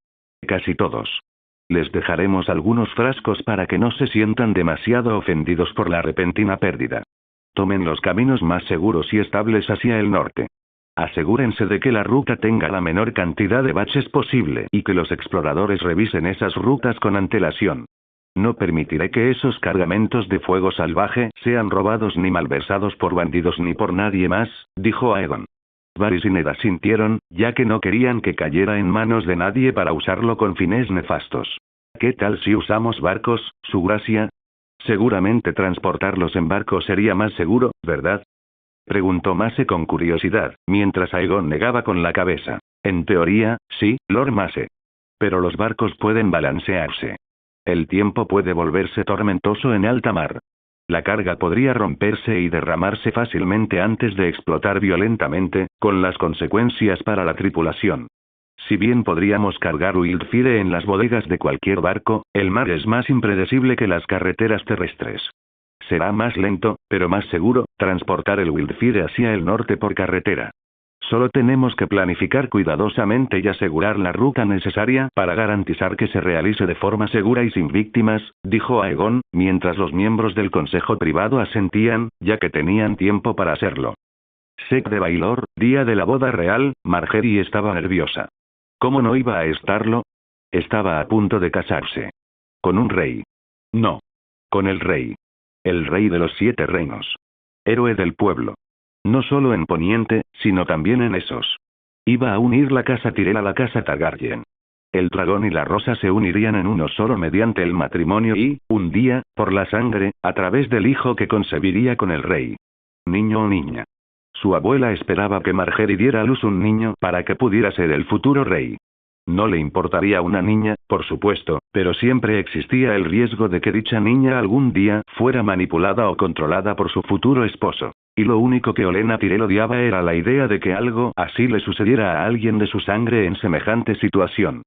Casi todos. Les dejaremos algunos frascos para que no se sientan demasiado ofendidos por la repentina pérdida. Tomen los caminos más seguros y estables hacia el norte. Asegúrense de que la ruta tenga la menor cantidad de baches posible y que los exploradores revisen esas rutas con antelación. No permitiré que esos cargamentos de fuego salvaje sean robados ni malversados por bandidos ni por nadie más, dijo Aegon. Varys y Ned asintieron, ya que no querían que cayera en manos de nadie para usarlo con fines nefastos. ¿Qué tal si usamos barcos, su gracia? Seguramente transportarlos en barco sería más seguro, ¿verdad? Preguntó Mace con curiosidad, mientras Aegon negaba con la cabeza. En teoría, sí, Lord Mace. Pero los barcos pueden balancearse. El tiempo puede volverse tormentoso en alta mar. La carga podría romperse y derramarse fácilmente antes de explotar violentamente, con las consecuencias para la tripulación. Si bien podríamos cargar Wildfire en las bodegas de cualquier barco, el mar es más impredecible que las carreteras terrestres. Será más lento, pero más seguro, transportar el Wildfire hacia el norte por carretera. Solo tenemos que planificar cuidadosamente y asegurar la ruta necesaria para garantizar que se realice de forma segura y sin víctimas, dijo Aegon, mientras los miembros del consejo privado asentían, ya que tenían tiempo para hacerlo. Sec de Baelor, día de la boda real, Margaery estaba nerviosa. ¿Cómo no iba a estarlo? Estaba a punto de casarse. ¿Con un rey? No. Con el rey. El rey de los 7 reinos. Héroe del pueblo. No solo en Poniente, sino también en Essos. Iba a unir la casa Tyrell a la casa Targaryen. El dragón y la rosa se unirían en uno solo mediante el matrimonio y, un día, por la sangre, a través del hijo que concebiría con el rey. Niño o niña. Su abuela esperaba que Margaery diera a luz un niño para que pudiera ser el futuro rey. No le importaría una niña, por supuesto, pero siempre existía el riesgo de que dicha niña algún día fuera manipulada o controlada por su futuro esposo. Y lo único que Olenna Tyrell odiaba era la idea de que algo así le sucediera a alguien de su sangre en semejante situación.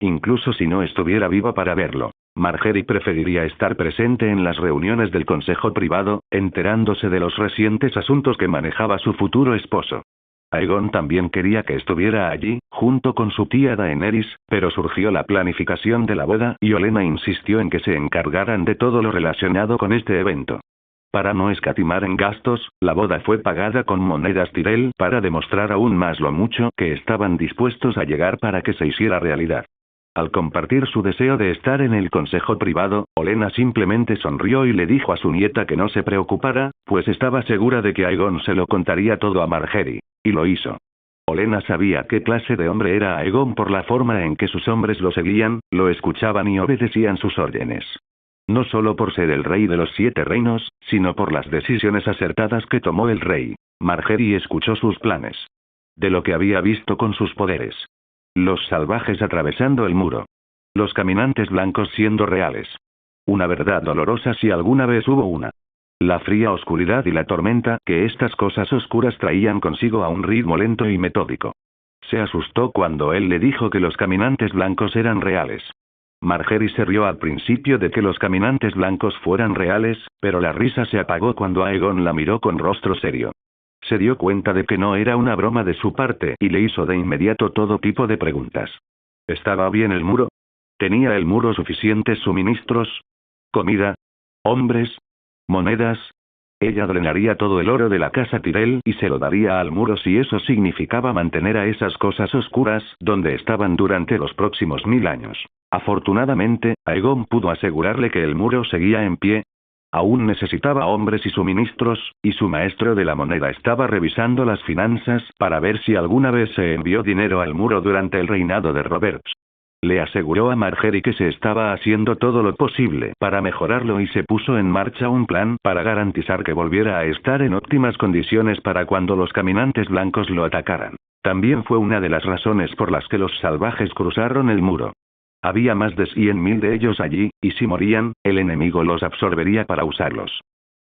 Incluso si no estuviera viva para verlo, Margaery preferiría estar presente en las reuniones del consejo privado, enterándose de los recientes asuntos que manejaba su futuro esposo. Aegon también quería que estuviera allí, junto con su tía Daenerys, pero surgió la planificación de la boda y Olenna insistió en que se encargaran de todo lo relacionado con este evento. Para no escatimar en gastos, la boda fue pagada con monedas Tyrell para demostrar aún más lo mucho que estaban dispuestos a llegar para que se hiciera realidad. Al compartir su deseo de estar en el consejo privado, Olenna simplemente sonrió y le dijo a su nieta que no se preocupara, pues estaba segura de que Aegon se lo contaría todo a Margaery. Y lo hizo. Olenna sabía qué clase de hombre era Aegon por la forma en que sus hombres lo seguían, lo escuchaban y obedecían sus órdenes. No solo por ser el rey de los 7 reinos, sino por las decisiones acertadas que tomó el rey. Margaery escuchó sus planes. De lo que había visto con sus poderes. Los salvajes atravesando el muro. Los caminantes blancos siendo reales. Una verdad dolorosa si alguna vez hubo una. La fría oscuridad y la tormenta que estas cosas oscuras traían consigo a un ritmo lento y metódico. Se asustó cuando él le dijo que los caminantes blancos eran reales. Margaery se rió al principio de que los caminantes blancos fueran reales, pero la risa se apagó cuando Aegon la miró con rostro serio. Se dio cuenta de que no era una broma de su parte y le hizo de inmediato todo tipo de preguntas. ¿Estaba bien el muro? ¿Tenía el muro suficientes suministros? ¿Comida? ¿Hombres? ¿Monedas? Ella drenaría todo el oro de la casa Tyrell y se lo daría al muro si eso significaba mantener a esas cosas oscuras donde estaban durante los próximos 1000 años. Afortunadamente, Aegon pudo asegurarle que el muro seguía en pie. Aún necesitaba hombres y suministros, y su maestro de la moneda estaba revisando las finanzas para ver si alguna vez se envió dinero al muro durante el reinado de Roberts. Le aseguró a Margery que se estaba haciendo todo lo posible para mejorarlo y se puso en marcha un plan para garantizar que volviera a estar en óptimas condiciones para cuando los caminantes blancos lo atacaran. También fue una de las razones por las que los salvajes cruzaron el muro. Había más de 100.000 de ellos allí, y si morían, el enemigo los absorbería para usarlos.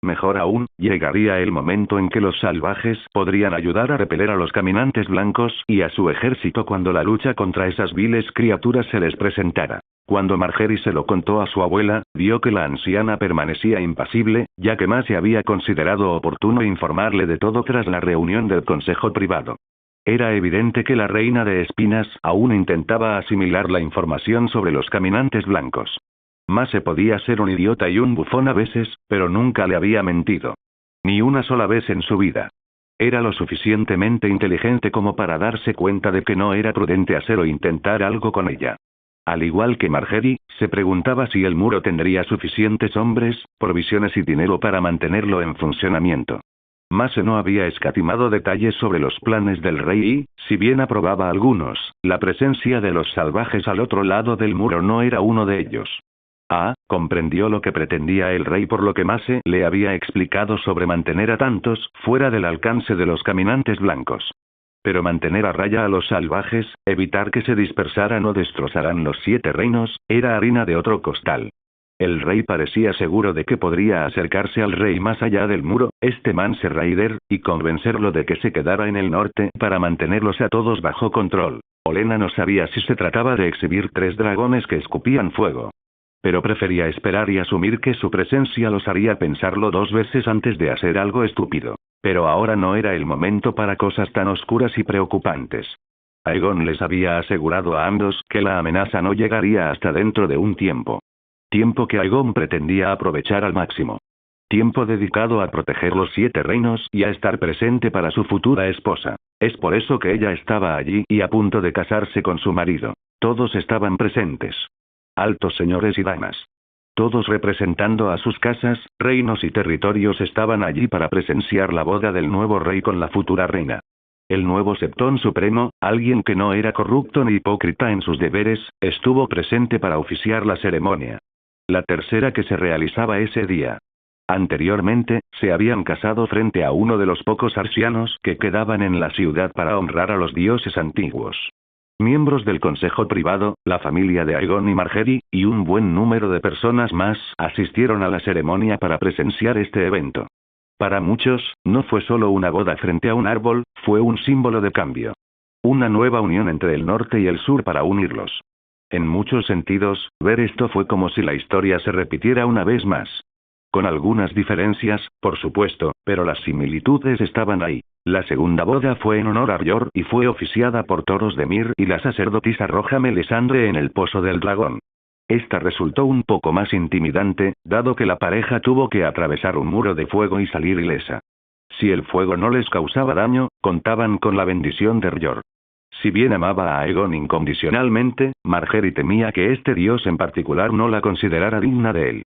Mejor aún, llegaría el momento en que los salvajes podrían ayudar a repeler a los caminantes blancos y a su ejército cuando la lucha contra esas viles criaturas se les presentara. Cuando Margery se lo contó a su abuela, vio que la anciana permanecía impasible, ya que más se había considerado oportuno informarle de todo tras la reunión del consejo privado. Era evidente que la reina de espinas aún intentaba asimilar la información sobre los caminantes blancos. Mase podía ser un idiota y un bufón a veces, pero nunca le había mentido. Ni una sola vez en su vida. Era lo suficientemente inteligente como para darse cuenta de que no era prudente hacer o intentar algo con ella. Al igual que Margery, se preguntaba si el muro tendría suficientes hombres, provisiones y dinero para mantenerlo en funcionamiento. Mase no había escatimado detalles sobre los planes del rey y, si bien aprobaba algunos, la presencia de los salvajes al otro lado del muro no era uno de ellos. Comprendió lo que pretendía el rey por lo que Mase le había explicado sobre mantener a tantos fuera del alcance de los caminantes blancos. Pero mantener a raya a los salvajes, evitar que se dispersaran o destrozaran los 7 reinos, era harina de otro costal. El rey parecía seguro de que podría acercarse al rey más allá del muro, este Mance Rayder, y convencerlo de que se quedara en el norte para mantenerlos a todos bajo control. Olenna no sabía si se trataba de exhibir 3 dragones que escupían fuego. Pero prefería esperar y asumir que su presencia los haría pensarlo 2 veces antes de hacer algo estúpido. Pero ahora no era el momento para cosas tan oscuras y preocupantes. Aegon les había asegurado a ambos que la amenaza no llegaría hasta dentro de un tiempo. Tiempo que Aegon pretendía aprovechar al máximo. Tiempo dedicado a proteger los 7 reinos y a estar presente para su futura esposa. Es por eso que ella estaba allí y a punto de casarse con su marido. Todos estaban presentes. Altos señores y damas. Todos representando a sus casas, reinos y territorios estaban allí para presenciar la boda del nuevo rey con la futura reina. El nuevo Septón Supremo, alguien que no era corrupto ni hipócrita en sus deberes, estuvo presente para oficiar la ceremonia. La tercera que se realizaba ese día. Anteriormente, se habían casado frente a uno de los pocos arcianos que quedaban en la ciudad para honrar a los dioses antiguos. Miembros del consejo privado, la familia de Aegon y Margery, y un buen número de personas más, asistieron a la ceremonia para presenciar este evento. Para muchos, no fue solo una boda frente a un árbol, fue un símbolo de cambio. Una nueva unión entre el norte y el sur para unirlos. En muchos sentidos, ver esto fue como si la historia se repitiera una vez más. Con algunas diferencias, por supuesto, pero las similitudes estaban ahí. La segunda boda fue en honor a R'hllor y fue oficiada por Toros de Myr y la sacerdotisa roja Melisandre en el Pozo del Dragón. Esta resultó un poco más intimidante, dado que la pareja tuvo que atravesar un muro de fuego y salir ilesa. Si el fuego no les causaba daño, contaban con la bendición de R'hllor. Si bien amaba a Aegon incondicionalmente, Margery temía que este dios en particular no la considerara digna de él.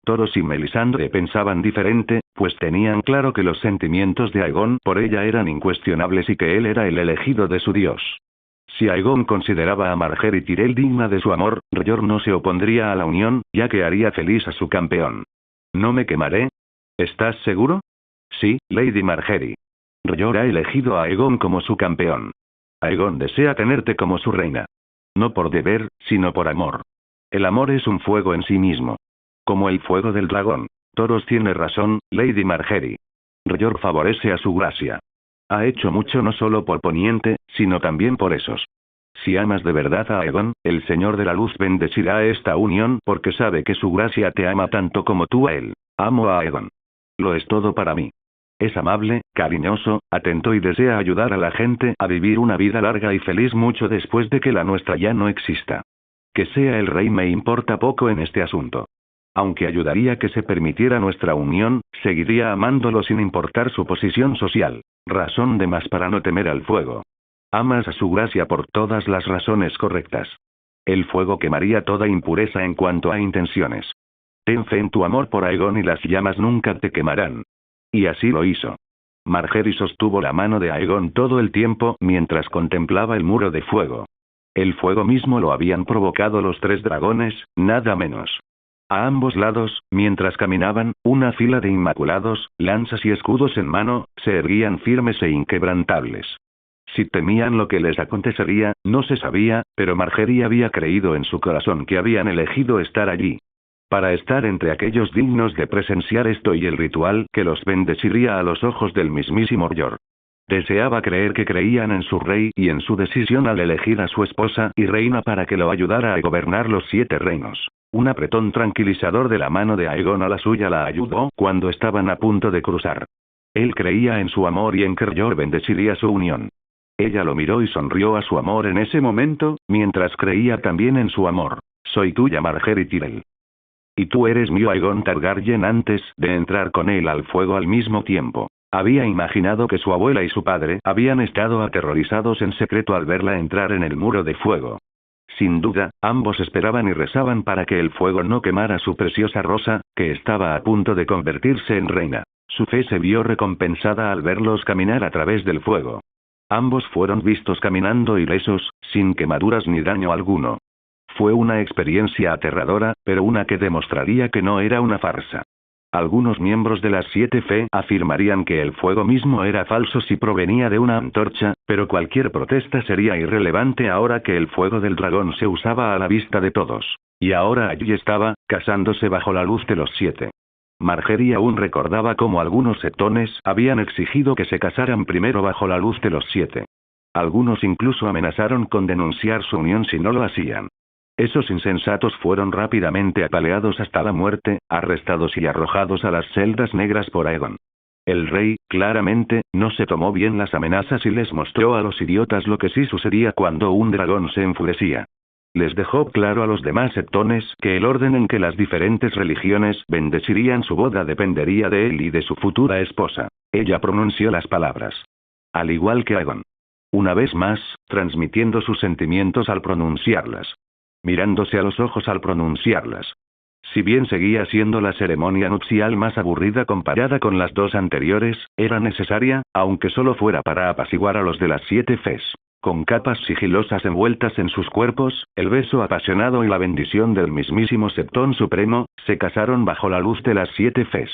Toros y Melisandre pensaban diferente, pues tenían claro que los sentimientos de Aegon por ella eran incuestionables y que él era el elegido de su dios. Si Aegon consideraba a Margery Tyrell digna de su amor, R'hllor no se opondría a la unión, ya que haría feliz a su campeón. ¿No me quemaré? ¿Estás seguro? Sí, Lady Margery. R'hllor ha elegido a Aegon como su campeón. Aegon desea tenerte como su reina. No por deber, sino por amor. El amor es un fuego en sí mismo. Como el fuego del dragón. Toros tiene razón, Lady Margery. R'hllor favorece a su gracia. Ha hecho mucho no solo por Poniente, sino también por esos. Si amas de verdad a Aegon, el Señor de la Luz bendecirá esta unión porque sabe que su gracia te ama tanto como tú a él. Amo a Aegon. Lo es todo para mí. Es amable, cariñoso, atento y desea ayudar a la gente a vivir una vida larga y feliz mucho después de que la nuestra ya no exista. Que sea el rey me importa poco en este asunto. Aunque ayudaría que se permitiera nuestra unión, seguiría amándolo sin importar su posición social. Razón de más para no temer al fuego. Amas a su gracia por todas las razones correctas. El fuego quemaría toda impureza en cuanto a intenciones. Ten fe en tu amor por Aegon y las llamas nunca te quemarán. Y así lo hizo. Margery sostuvo la mano de Aegon todo el tiempo mientras contemplaba el muro de fuego. El fuego mismo lo habían provocado los 3 dragones, nada menos. A ambos lados, mientras caminaban, una fila de inmaculados, lanzas y escudos en mano, se erguían firmes e inquebrantables. Si temían lo que les acontecería, no se sabía, pero Margery había creído en su corazón que habían elegido estar allí. Para estar entre aquellos dignos de presenciar esto y el ritual que los bendeciría a los ojos del mismísimo Yor. Deseaba creer que creían en su rey y en su decisión al elegir a su esposa y reina para que lo ayudara a gobernar los 7 reinos. Un apretón tranquilizador de la mano de Aegon a la suya la ayudó cuando estaban a punto de cruzar. Él creía en su amor y en que Yor bendeciría su unión. Ella lo miró y sonrió a su amor en ese momento, mientras creía también en su amor. Soy tuya, Margery Tyrell. Y tú eres mío, Aegon Targaryen. Antes de entrar con él al fuego al mismo tiempo, había imaginado que su abuela y su padre habían estado aterrorizados en secreto al verla entrar en el muro de fuego. Sin duda, ambos esperaban y rezaban para que el fuego no quemara su preciosa Rosa, que estaba a punto de convertirse en reina. Su fe se vio recompensada al verlos caminar a través del fuego. Ambos fueron vistos caminando ilesos, sin quemaduras ni daño alguno. Fue una experiencia aterradora, pero una que demostraría que no era una farsa. Algunos miembros de las 7 Fe afirmarían que el fuego mismo era falso si provenía de una antorcha, pero cualquier protesta sería irrelevante ahora que el fuego del dragón se usaba a la vista de todos. Y ahora allí estaba, casándose bajo la luz de los 7. Margery aún recordaba cómo algunos setones habían exigido que se casaran primero bajo la luz de los 7. Algunos incluso amenazaron con denunciar su unión si no lo hacían. Esos insensatos fueron rápidamente apaleados hasta la muerte, arrestados y arrojados a las celdas negras por Aegon. El rey, claramente, no se tomó bien las amenazas y les mostró a los idiotas lo que sí sucedía cuando un dragón se enfurecía. Les dejó claro a los demás setones que el orden en que las diferentes religiones bendecirían su boda dependería de él y de su futura esposa. Ella pronunció las palabras. Al igual que Aegon. Una vez más, transmitiendo sus sentimientos al pronunciarlas. Mirándose a los ojos al pronunciarlas. Si bien seguía siendo la ceremonia nupcial más aburrida comparada con las 2 anteriores, era necesaria, aunque solo fuera para apaciguar a los de las 7 Fes. Con capas sigilosas envueltas en sus cuerpos, el beso apasionado y la bendición del mismísimo Septón Supremo, se casaron bajo la luz de las 7 Fes.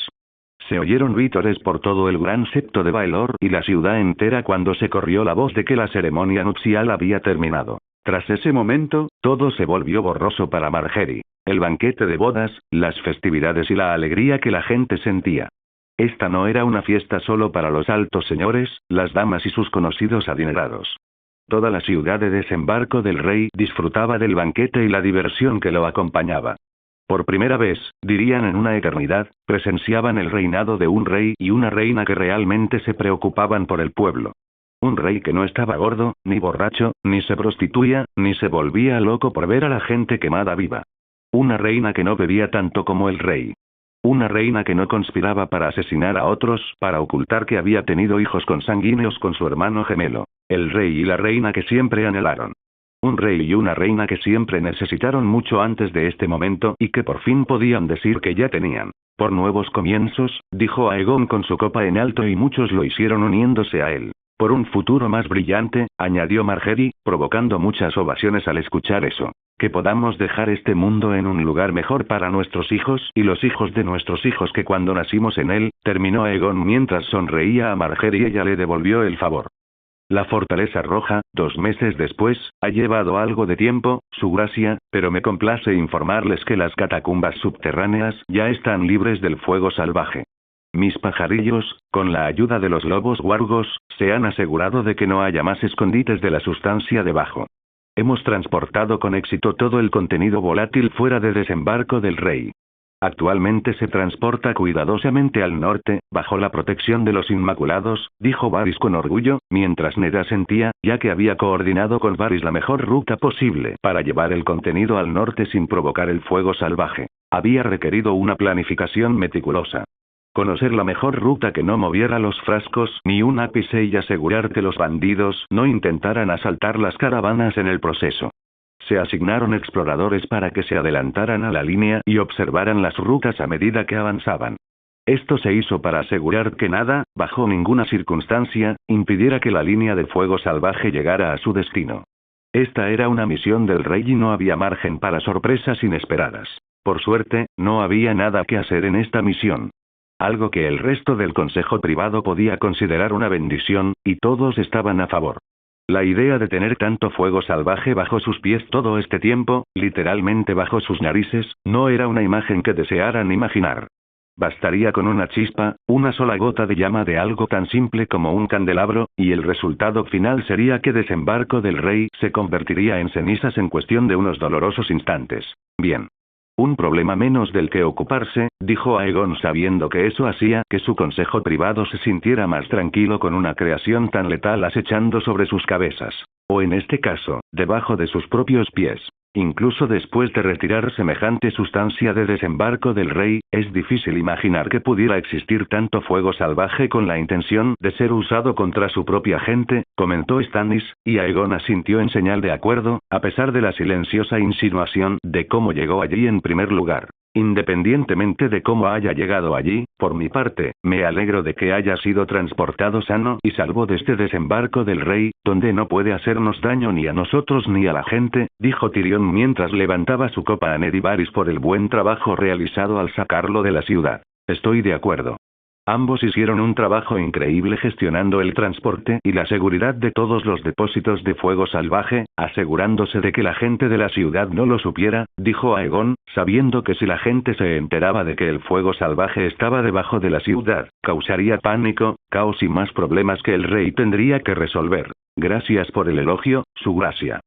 Se oyeron vítores por todo el gran septo de Baelor y la ciudad entera cuando se corrió la voz de que la ceremonia nupcial había terminado. Tras ese momento, todo se volvió borroso para Margery. El banquete de bodas, las festividades y la alegría que la gente sentía. Esta no era una fiesta solo para los altos señores, las damas y sus conocidos adinerados. Toda la ciudad de Desembarco del Rey disfrutaba del banquete y la diversión que lo acompañaba. Por primera vez, dirían en una eternidad, presenciaban el reinado de un rey y una reina que realmente se preocupaban por el pueblo. Un rey que no estaba gordo, ni borracho, ni se prostituía, ni se volvía loco por ver a la gente quemada viva. Una reina que no bebía tanto como el rey. Una reina que no conspiraba para asesinar a otros, para ocultar que había tenido hijos consanguíneos con su hermano gemelo. El rey y la reina que siempre anhelaron. Un rey y una reina que siempre necesitaron mucho antes de este momento y que por fin podían decir que ya tenían. Por nuevos comienzos, dijo Aegon con su copa en alto y muchos lo hicieron uniéndose a él. Por un futuro más brillante, añadió Margery, provocando muchas ovaciones al escuchar eso. Que podamos dejar este mundo en un lugar mejor para nuestros hijos y los hijos de nuestros hijos que cuando nacimos en él, terminó Aegon mientras sonreía a Margery y ella le devolvió el favor. La Fortaleza Roja, 2 meses después, ha llevado algo de tiempo, su gracia, pero me complace informarles que las catacumbas subterráneas ya están libres del fuego salvaje. Mis pajarillos, con la ayuda de los lobos guargos, se han asegurado de que no haya más escondites de la sustancia debajo. Hemos transportado con éxito todo el contenido volátil fuera de Desembarco del Rey. Actualmente se transporta cuidadosamente al norte, bajo la protección de los Inmaculados, dijo Varys con orgullo, mientras Ned asentía, ya que había coordinado con Varys la mejor ruta posible para llevar el contenido al norte sin provocar el fuego salvaje. Había requerido una planificación meticulosa. Conocer la mejor ruta que no moviera los frascos ni un ápice y asegurar que los bandidos no intentaran asaltar las caravanas en el proceso. Se asignaron exploradores para que se adelantaran a la línea y observaran las rutas a medida que avanzaban. Esto se hizo para asegurar que nada, bajo ninguna circunstancia, impidiera que la línea de fuego salvaje llegara a su destino. Esta era una misión del rey y no había margen para sorpresas inesperadas. Por suerte, no había nada que hacer en esta misión. Algo que el resto del consejo privado podía considerar una bendición, y todos estaban a favor. La idea de tener tanto fuego salvaje bajo sus pies todo este tiempo, literalmente bajo sus narices, no era una imagen que desearan imaginar. Bastaría con una chispa, una sola gota de llama de algo tan simple como un candelabro, y el resultado final sería que Desembarco del Rey se convertiría en cenizas en cuestión de unos dolorosos instantes. Bien. Un problema menos del que ocuparse, dijo Aegon sabiendo que eso hacía que su consejo privado se sintiera más tranquilo con una creación tan letal acechando sobre sus cabezas. O en este caso, debajo de sus propios pies. Incluso después de retirar semejante sustancia de Desembarco del Rey, es difícil imaginar que pudiera existir tanto fuego salvaje con la intención de ser usado contra su propia gente, comentó Stannis, y Aegon asintió en señal de acuerdo, a pesar de la silenciosa insinuación de cómo llegó allí en primer lugar. Independientemente de cómo haya llegado allí, por mi parte, me alegro de que haya sido transportado sano y salvo desde Desembarco del Rey, donde no puede hacernos daño ni a nosotros ni a la gente, dijo Tyrion mientras levantaba su copa a Ned y Varys por el buen trabajo realizado al sacarlo de la ciudad. Estoy de acuerdo. Ambos hicieron un trabajo increíble gestionando el transporte y la seguridad de todos los depósitos de fuego salvaje, asegurándose de que la gente de la ciudad no lo supiera, dijo Aegon, sabiendo que si la gente se enteraba de que el fuego salvaje estaba debajo de la ciudad, causaría pánico, caos y más problemas que el rey tendría que resolver. Gracias por el elogio, su gracia.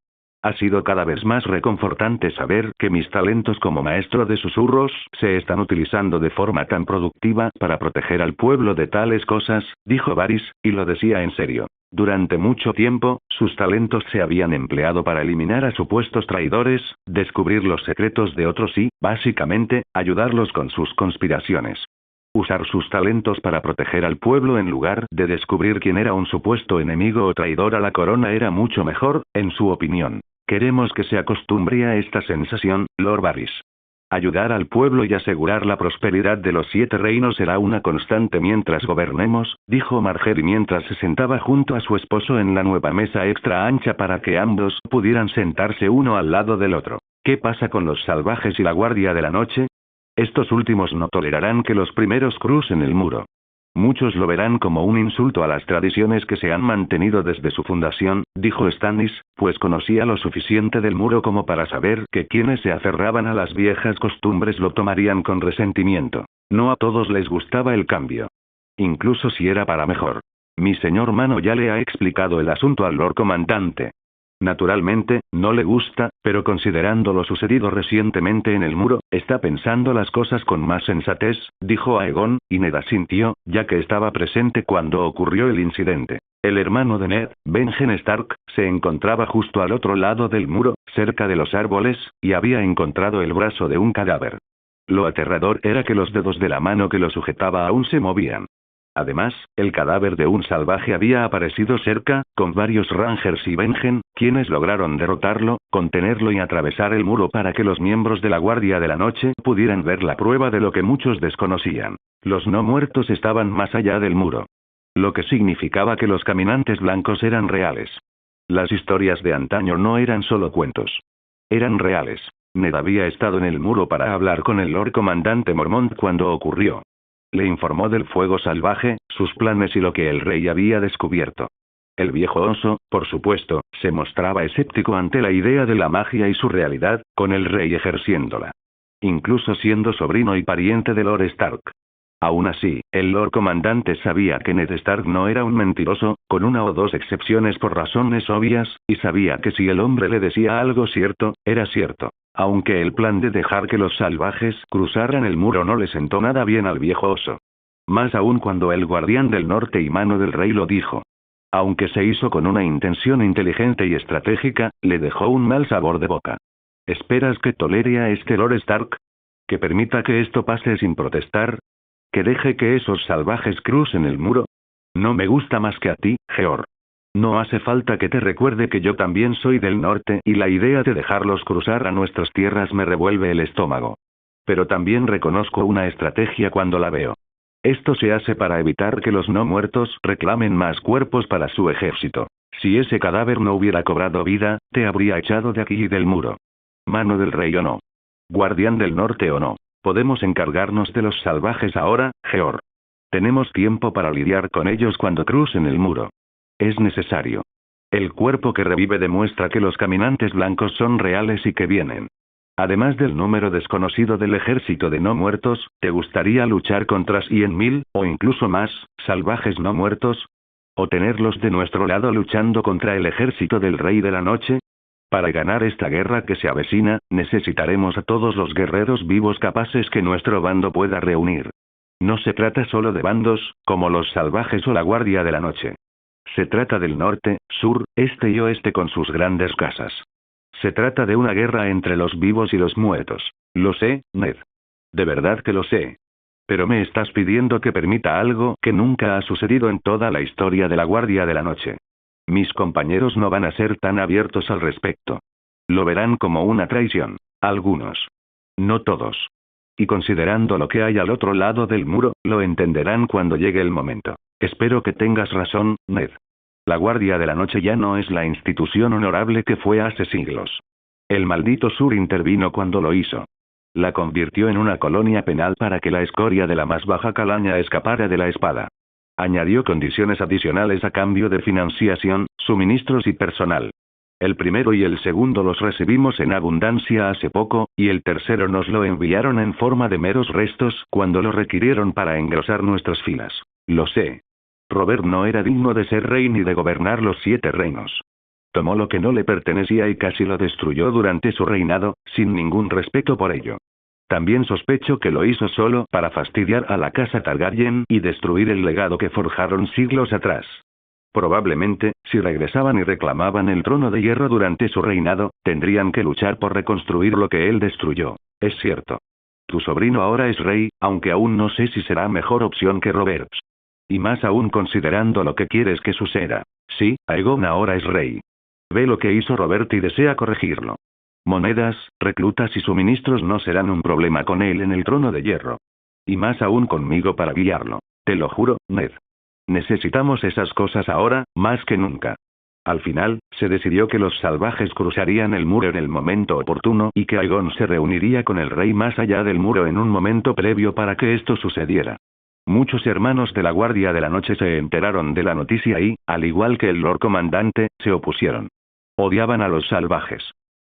Ha sido cada vez más reconfortante saber que mis talentos como maestro de susurros se están utilizando de forma tan productiva para proteger al pueblo de tales cosas, dijo Varys, y lo decía en serio. Durante mucho tiempo, sus talentos se habían empleado para eliminar a supuestos traidores, descubrir los secretos de otros y, básicamente, ayudarlos con sus conspiraciones. Usar sus talentos para proteger al pueblo en lugar de descubrir quién era un supuesto enemigo o traidor a la corona era mucho mejor, en su opinión. Queremos que se acostumbre a esta sensación, Lord Varys. Ayudar al pueblo y asegurar la prosperidad de los 7 reinos será una constante mientras gobernemos, dijo Margaery mientras se sentaba junto a su esposo en la nueva mesa extra ancha para que ambos pudieran sentarse uno al lado del otro. ¿Qué pasa con los salvajes y la guardia de la noche? Estos últimos no tolerarán que los primeros crucen el muro. Muchos lo verán como un insulto a las tradiciones que se han mantenido desde su fundación, dijo Stannis, pues conocía lo suficiente del muro como para saber que quienes se aferraban a las viejas costumbres lo tomarían con resentimiento. No a todos les gustaba el cambio. Incluso si era para mejor. Mi señor Mano ya le ha explicado el asunto al Lord Comandante. Naturalmente, no le gusta, pero considerando lo sucedido recientemente en el muro, está pensando las cosas con más sensatez, dijo Aegon, y Ned asintió, ya que estaba presente cuando ocurrió el incidente. El hermano de Ned, Benjen Stark, se encontraba justo al otro lado del muro, cerca de los árboles, y había encontrado el brazo de un cadáver. Lo aterrador era que los dedos de la mano que lo sujetaba aún se movían. Además, el cadáver de un salvaje había aparecido cerca, con varios Rangers y Benjen, quienes lograron derrotarlo, contenerlo y atravesar el muro para que los miembros de la Guardia de la Noche pudieran ver la prueba de lo que muchos desconocían. Los no muertos estaban más allá del muro. Lo que significaba que los caminantes blancos eran reales. Las historias de antaño no eran solo cuentos. Eran reales. Ned había estado en el muro para hablar con el Lord Comandante Mormont cuando ocurrió. Le informó del fuego salvaje, sus planes y lo que el rey había descubierto. El viejo oso, por supuesto, se mostraba escéptico ante la idea de la magia y su realidad, con el rey ejerciéndola. Incluso siendo sobrino y pariente de Lord Stark. Aún así, el Lord Comandante sabía que Ned Stark no era un mentiroso, con una o dos excepciones por razones obvias, y sabía que si el hombre le decía algo cierto, era cierto. Aunque el plan de dejar que los salvajes cruzaran el muro no le sentó nada bien al viejo oso. Más aún cuando el guardián del norte y mano del rey lo dijo. Aunque se hizo con una intención inteligente y estratégica, le dejó un mal sabor de boca. ¿Esperas que tolere a este Lord Stark? ¿Que permita que esto pase sin protestar? ¿Que deje que esos salvajes crucen el muro? No me gusta más que a ti, Georg. No hace falta que te recuerde que yo también soy del norte y la idea de dejarlos cruzar a nuestras tierras me revuelve el estómago. Pero también reconozco una estrategia cuando la veo. Esto se hace para evitar que los no muertos reclamen más cuerpos para su ejército. Si ese cadáver no hubiera cobrado vida, te habría echado de aquí y del muro. Mano del rey o no. Guardián del norte o no. Podemos encargarnos de los salvajes ahora, Georg. Tenemos tiempo para lidiar con ellos cuando crucen el muro. Es necesario. El cuerpo que revive demuestra que los caminantes blancos son reales y que vienen. Además del número desconocido del ejército de no muertos, ¿te gustaría luchar contra 100.000, o incluso más, salvajes no muertos? ¿O tenerlos de nuestro lado luchando contra el ejército del Rey de la Noche? Para ganar esta guerra que se avecina, necesitaremos a todos los guerreros vivos capaces que nuestro bando pueda reunir. No se trata solo de bandos, como los salvajes o la Guardia de la Noche. Se trata del norte, sur, este y oeste con sus grandes casas. Se trata de una guerra entre los vivos y los muertos. Lo sé, Ned. De verdad que lo sé. Pero me estás pidiendo que permita algo que nunca ha sucedido en toda la historia de la Guardia de la Noche. Mis compañeros no van a ser tan abiertos al respecto. Lo verán como una traición. Algunos. No todos. Y considerando lo que hay al otro lado del muro, lo entenderán cuando llegue el momento. Espero que tengas razón, Ned. La Guardia de la Noche ya no es la institución honorable que fue hace siglos. El maldito sur intervino cuando lo hizo. La convirtió en una colonia penal para que la escoria de la más baja calaña escapara de la espada. Añadió condiciones adicionales a cambio de financiación, suministros y personal. El primero y el segundo los recibimos en abundancia hace poco, y el tercero nos lo enviaron en forma de meros restos cuando lo requirieron para engrosar nuestras filas. Lo sé. Robert no era digno de ser rey ni de gobernar los 7 reinos. Tomó lo que no le pertenecía y casi lo destruyó durante su reinado, sin ningún respeto por ello. También sospecho que lo hizo solo para fastidiar a la casa Targaryen y destruir el legado que forjaron siglos atrás. Probablemente, si regresaban y reclamaban el trono de hierro durante su reinado, tendrían que luchar por reconstruir lo que él destruyó. Es cierto. Tu sobrino ahora es rey, aunque aún no sé si será mejor opción que Robert. Y más aún considerando lo que quieres que suceda. Sí, Aegon ahora es rey. Ve lo que hizo Robert y desea corregirlo. Monedas, reclutas y suministros no serán un problema con él en el trono de hierro. Y más aún conmigo para guiarlo. Te lo juro, Ned. Necesitamos esas cosas ahora, más que nunca. Al final, se decidió que los salvajes cruzarían el muro en el momento oportuno y que Aegon se reuniría con el rey más allá del muro en un momento previo para que esto sucediera. Muchos hermanos de la Guardia de la Noche se enteraron de la noticia y, al igual que el Lord Comandante, se opusieron. Odiaban a los salvajes.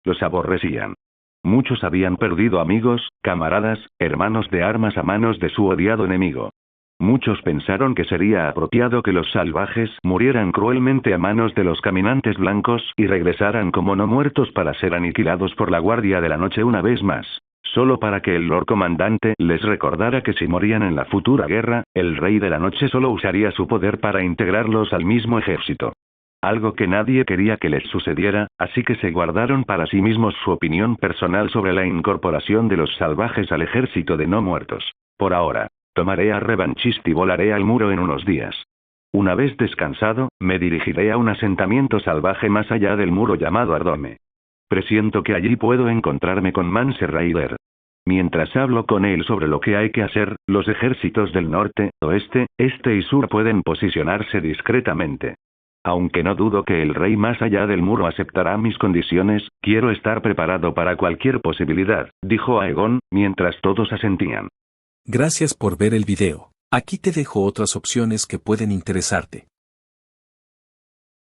Los aborrecían. Muchos habían perdido amigos, camaradas, hermanos de armas a manos de su odiado enemigo. Muchos pensaron que sería apropiado que los salvajes murieran cruelmente a manos de los caminantes blancos y regresaran como no muertos para ser aniquilados por la Guardia de la Noche una vez más. Solo para que el Lord Comandante les recordara que si morían en la futura guerra, el Rey de la Noche solo usaría su poder para integrarlos al mismo ejército. Algo que nadie quería que les sucediera, así que se guardaron para sí mismos su opinión personal sobre la incorporación de los salvajes al ejército de no muertos. Por ahora, tomaré a Revanchist y volaré al muro en unos días. Una vez descansado, me dirigiré a un asentamiento salvaje más allá del muro llamado Ardome. Presiento que allí puedo encontrarme con Mance Rayder. Mientras hablo con él sobre lo que hay que hacer, los ejércitos del norte, oeste, este y sur pueden posicionarse discretamente. Aunque no dudo que el rey más allá del muro aceptará mis condiciones, quiero estar preparado para cualquier posibilidad, dijo Aegon, mientras todos asentían. Gracias por ver el video. Aquí te dejo otras opciones que pueden interesarte.